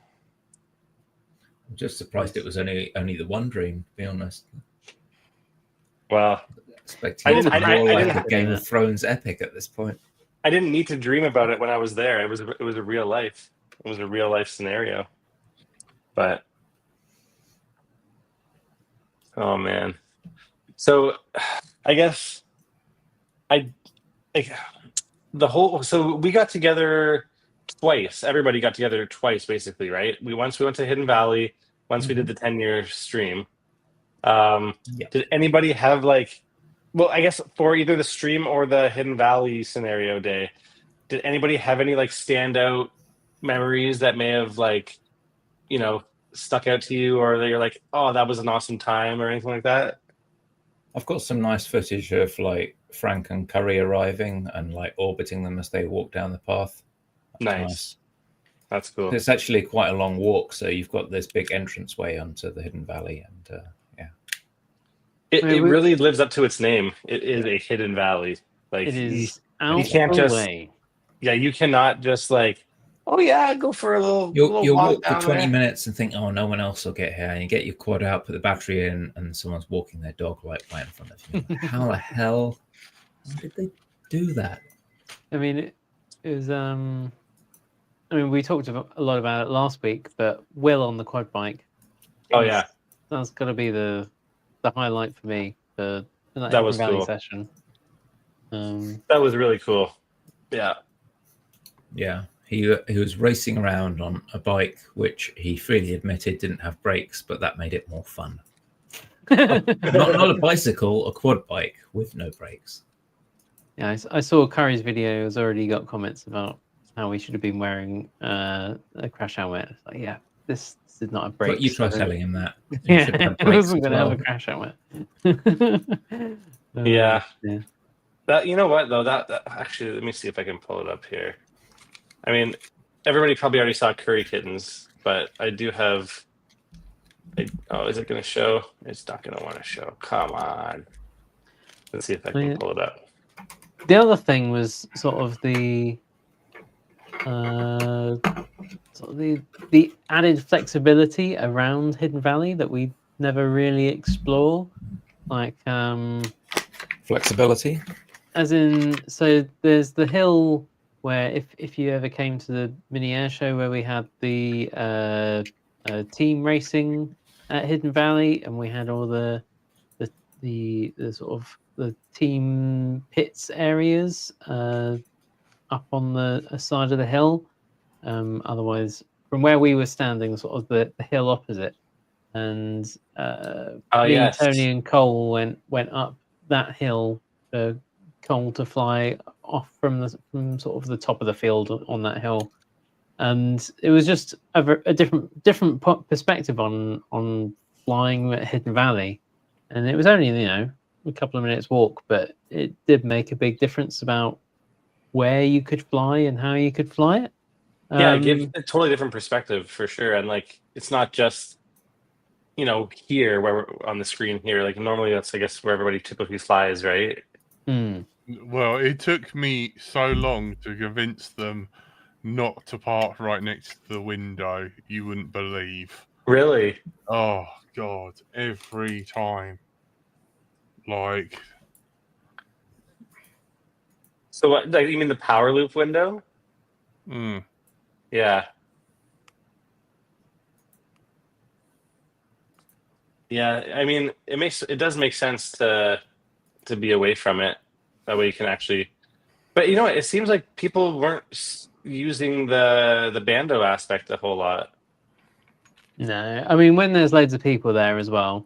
just surprised it was only the one dream, to be honest. Well, Expecting it to be I more like didn't- a Game of Thrones epic at this point. I didn't need to dream about it when I was there. It was a real life. It was a real life scenario. But oh man. So I guess so we got together twice. Everybody got together twice basically, right? Once we went to Hidden Valley, once we did the 10-year stream. Yeah. Did anybody have well, I guess for either the stream or the Hidden Valley scenario day, did anybody have any standout memories that may have stuck out to you, or that you're like, oh, that was an awesome time, or anything like that? I've got some nice footage of Frank and Curry arriving and orbiting them as they walk down the path. That's Nice. That's cool. It's actually quite a long walk, so you've got this big entranceway onto the Hidden Valley, and It Wait, really lives up to its name. It is a hidden valley. It is out can't the just- way. Yeah, you cannot just oh yeah, go for a little. you'll walk for down 20 there. minutes and think, oh, no one else will get here, and you get your quad out, put the battery in, and someone's walking their dog right in front of you. How the hell did they do that? I mean, it was. We talked a lot about it last week, but Will on the quad bike. Oh yeah, That's got to be the highlight for me for that That was Hidden Valley cool. session. that was really cool. Yeah, Yeah, he was racing around on a bike which he freely admitted didn't have brakes, but that made it more fun. Not a bicycle, a quad bike with no brakes. Yeah, I saw Curry's video. Has already got comments about how we should have been wearing a crash helmet. It's like, yeah, this did not have brakes. But you try telling him that. You Yeah, should have it brakes wasn't as going to have well. a crash helmet. Yeah. Yeah. that what though that actually, let me see if I can pull it up here. I mean, everybody probably already saw Curry Kittens, but I do have. Oh, is it going to show? It's not going to want to show. Come on. Let's see if I can Yeah. pull it up. The other thing was sort of the added flexibility around Hidden Valley that we never really explore. Flexibility. As in, so there's the hill where if you ever came to the mini air show where we had the team racing at Hidden Valley, and we had all the sort of the team pits areas up on the side of the hill. Otherwise, from where we were standing, sort of the hill opposite, and me Yes. and Tony and Cole went up that hill for Cole to fly off from sort of the top of the field on that hill, and it was just a different perspective on flying at Hidden Valley, and it was only a couple of minutes walk, but it did make a big difference about where you could fly and how you could fly it. Yeah, it gives a totally different perspective for sure. And it's not just, here where we're on the screen here. Normally that's, I guess, where everybody typically flies, right? Well, it took me so long to convince them not to park right next to the window. You wouldn't believe. Really? Oh God! Every time, So what, you mean the power loop window? mm, Yeah. Yeah, I mean, it does make sense to be away from it. That way you can actually. But it seems like people weren't using the bando aspect a whole lot. No, I mean when there's loads of people there as well,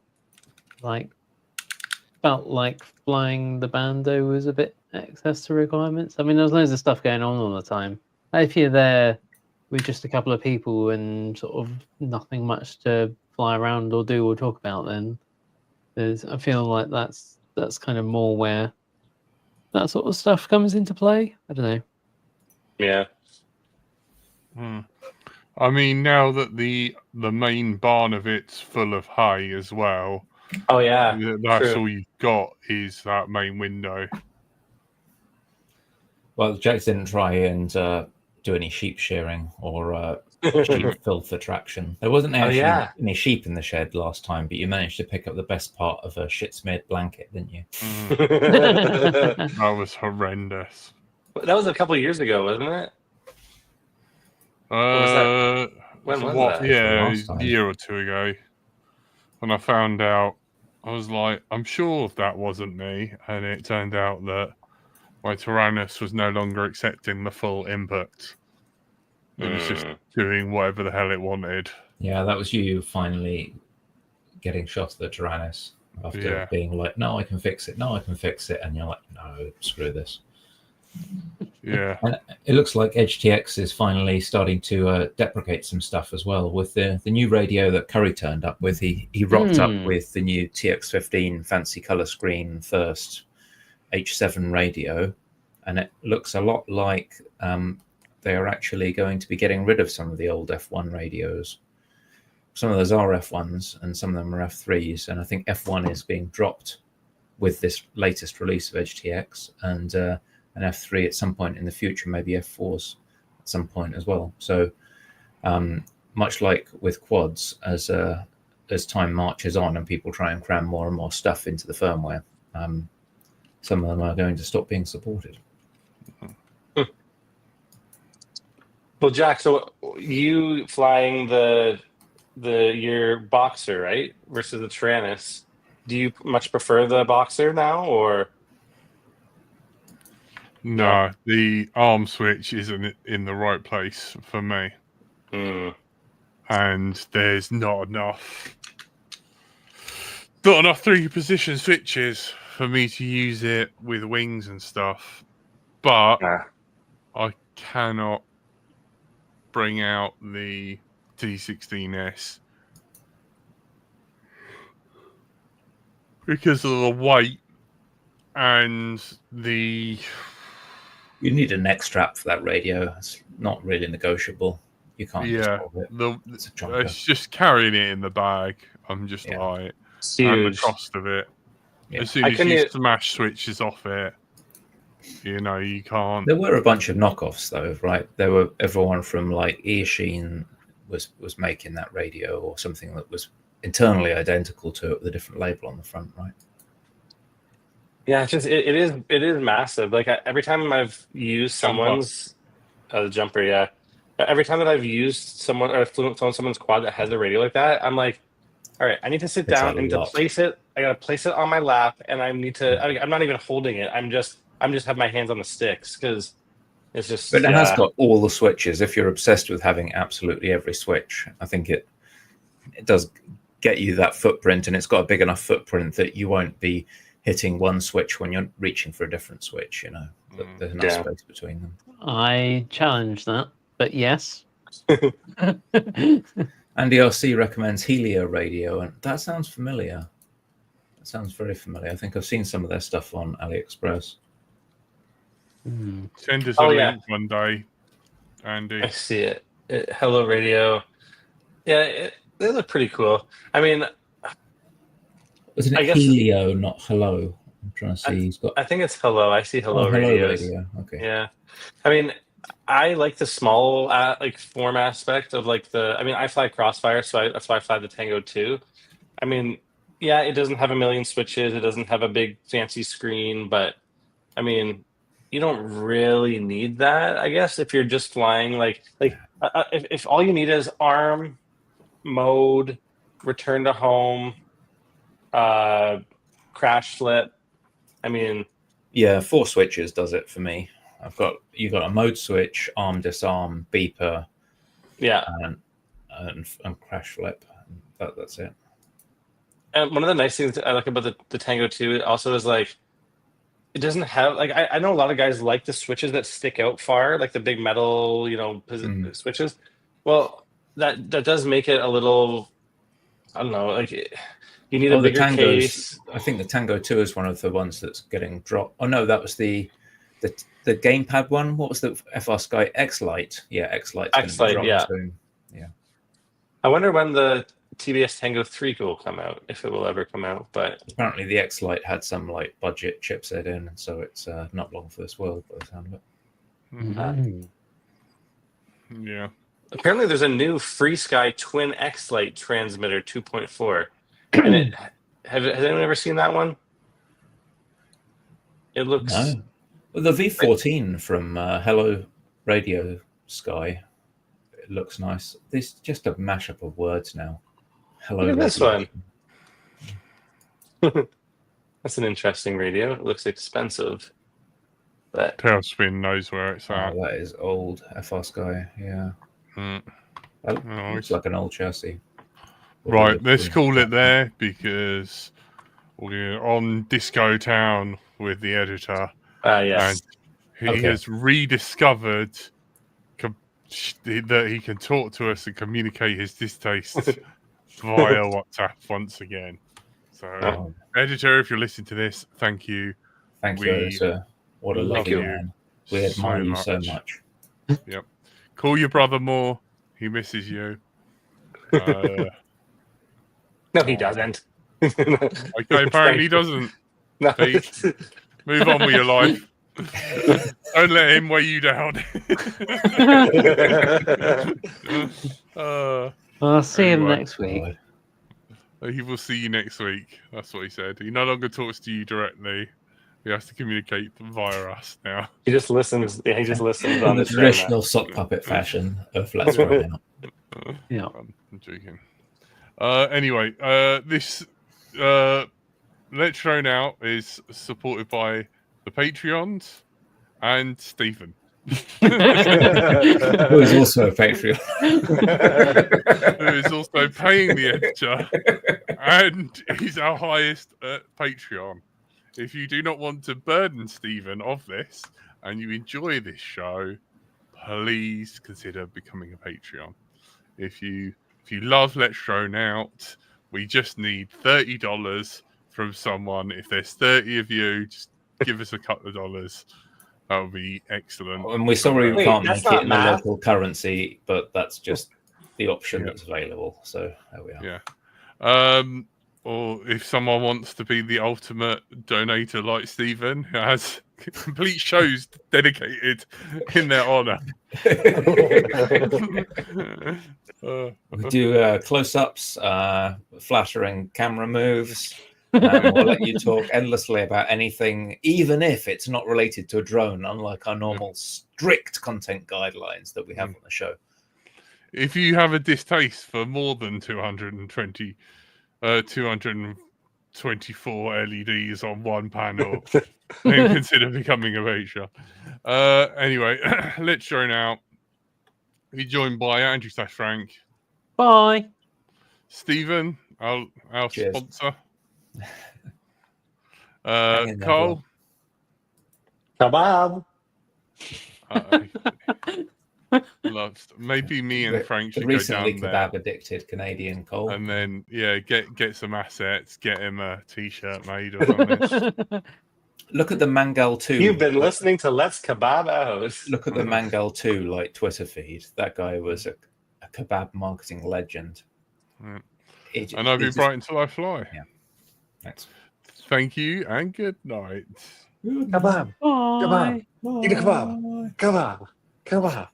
felt like flying the bando was a bit excess to requirements. I mean, there was loads of stuff going on all the time. If you're there we're just a couple of people and sort of nothing much to fly around or do or talk about, then I feel like that's kind of more where that sort of stuff comes into play. I don't know. Yeah. I mean, now that the main barn of it's full of hay as well, Oh yeah. that's True. all you've got is that main window. Well, Jack didn't try and do any sheep shearing or sheep filth attraction. There wasn't actually any sheep in the shed last time, but you managed to pick up the best part of a shit-smeared blanket, didn't you? That was horrendous. That was a couple of years ago, wasn't it? When was that? Yeah, a year or two ago. When I found out, I was like, I'm sure that wasn't me. And it turned out that my Tyrannus was no longer accepting the full input. It was just doing whatever the hell it wanted. Yeah, that was you finally getting shot at the Tyrannus after being like, no, I can fix it. No, I can fix it. And you're like, no, screw this. Yeah. And it looks like EdgeTX is finally starting to deprecate some stuff as well with the new radio that Curry turned up with. He rocked up with the new TX15 fancy color screen first H7 radio, and it looks a lot like they are actually going to be getting rid of some of the old F1 radios. Some of those are F1s and some of them are F3s, and I think F1 is being dropped with this latest release of EdgeTX, and an F3 at some point in the future, maybe F4s at some point as well. So much like with quads, as time marches on and people try and cram more and more stuff into the firmware, some of them are going to stop being supported. Well, Jack, so you flying your Boxer, right, versus the Tyrannus, do you much prefer the Boxer now, or? No, the arm switch isn't in the right place for me. And there's not enough 3-position switches for me to use it with wings and stuff. But I cannot bring out the T16S because of the weight and the... You need a neck strap for that radio. It's not really negotiable. You can't just hold it. It's just carrying it in the bag. I'm just like, and the cost of it. As soon as you smash switches off it, you can't. There were a bunch of knockoffs though, right? There were everyone from like Earsheen was making that radio or something that was internally identical to it with a different label on the front, right? Yeah, it's just it is massive. Like every time I've used someone's the jumper, every time that I've used someone or flown someone's quad that has a radio like that, I'm like, all right, I need to sit down and to place it. I gotta place it on my lap, and I need to. I'm not even holding it. I'm just have my hands on the sticks because it's just. But it has got all the switches. If you're obsessed with having absolutely every switch, I think it does get you that footprint, and it's got a big enough footprint that you won't be hitting one switch when you're reaching for a different switch, there's enough space between them. I challenge that, but yes. Andy RC recommends Helio radio, and that sounds familiar. That sounds very familiar. I think I've seen some of their stuff on AliExpress. Send us a link one day, Andy. I see it. Hello Radio. Yeah, they look pretty cool. I mean... Isn't it Helio, not Hello? I'm trying to see. I think it's Hello. I see Hello Radio. Okay. Yeah. I mean, I like the small form aspect of I fly Crossfire, so that's why I fly the Tango 2. I mean, yeah, it doesn't have a million switches. It doesn't have a big fancy screen, but I mean, you don't really need that, I guess, if you're just flying if all you need is arm, mode, return to home, crash flip. I mean, 4 switches does it for me. You got a mode switch, arm, disarm, beeper, and crash flip. That's it. And one of the nice things I like about the Tango 2 also is it doesn't have like I know a lot of guys like the switches that stick out far, like the big metal, switches. Well, that does make it a little. I don't know, like you need a the bigger Tangos. case. I think the Tango 2 is one of the ones that's getting dropped. Oh no, that was the gamepad one. What was the FR Sky X-Lite? Yeah, X-Lite. X-Lite, yeah. Soon. Yeah. I wonder when the TBS Tango 3 will come out, if it will ever come out. But apparently the X-Lite had some like budget chipset in, and so it's not long for this world by the sound of it. Mm-hmm. Yeah. Apparently there's a new FreeSky Twin X-Lite transmitter 2.4. And has anyone ever seen that one? It looks... No. Well, the V14 from Hello Radio Sky, it looks nice. There's just a mashup of words now. Hello. Look at this one. That's an interesting radio. It looks expensive. But Tailspin knows where it's Oh, at. that is old FR Sky. Yeah. Mm. That No, looks like an old chassis. Right, let's call it there because we're on Disco Town with the editor. yes. And he has rediscovered that he can talk to us and communicate his distaste via WhatsApp once again. So, editor, if you're listening to this, thank you. Thank you, editor. What a love lovely you man. We admire you so much. Yep. Call your brother more. He misses you. No, he doesn't. Okay, apparently he doesn't. No. Move on with your life. Don't let him weigh you down. I'll see him anyway. next week. He will see you next week. That's what he said. He no longer talks to you directly. He has to communicate via us now. He just listens. Yeah, he just listens In on the the traditional sock puppet fashion of Let's Roll Out. Yeah. I'm joking. Anyway, this Let's Thrown Out is supported by the Patreons and Stephen. Who is also a Patreon. Who is also paying the editor and he's our highest Patreon. If you do not want to burden Stephen of this and you enjoy this show, please consider becoming a Patreon. If you love Let's Thrown Out, we just need $30 from someone. If there's 30 of you, just give us a couple of dollars. That would be excellent. And we're sorry we can't that's make it not in the math. local currency, but that's just the option that's available. So there we are. Yeah. Or if someone wants to be the ultimate donator like Stephen, who has complete shows dedicated in their honor. We do close-ups, flattering camera moves. We'll let you talk endlessly about anything, even if it's not related to a drone, unlike our normal strict content guidelines that we have on the show. If you have a distaste for more than 224 LEDs on one panel, then consider becoming a Patreon. Anyway, Let's Thrown Out. We're joined by Andrew / Frank. Bye. Stephen, our Cheers. sponsor. Hang in there, Cole. Kebab. Maybe me and Frank should recently go down kebab addicted Canadian Cole. there, and then get some assets, get him a t-shirt made or something. Look at the Mangal 2. You've been listening to Let's Kebab Out. Look at the Mangal 2 like Twitter feed. That guy was a kebab marketing legend. And I've been Brighton Till I Fly. Yeah. Thanks. Thank you and good night. Kebab. Bye. Kebab. Eat a kebab. Kebab. Kebab.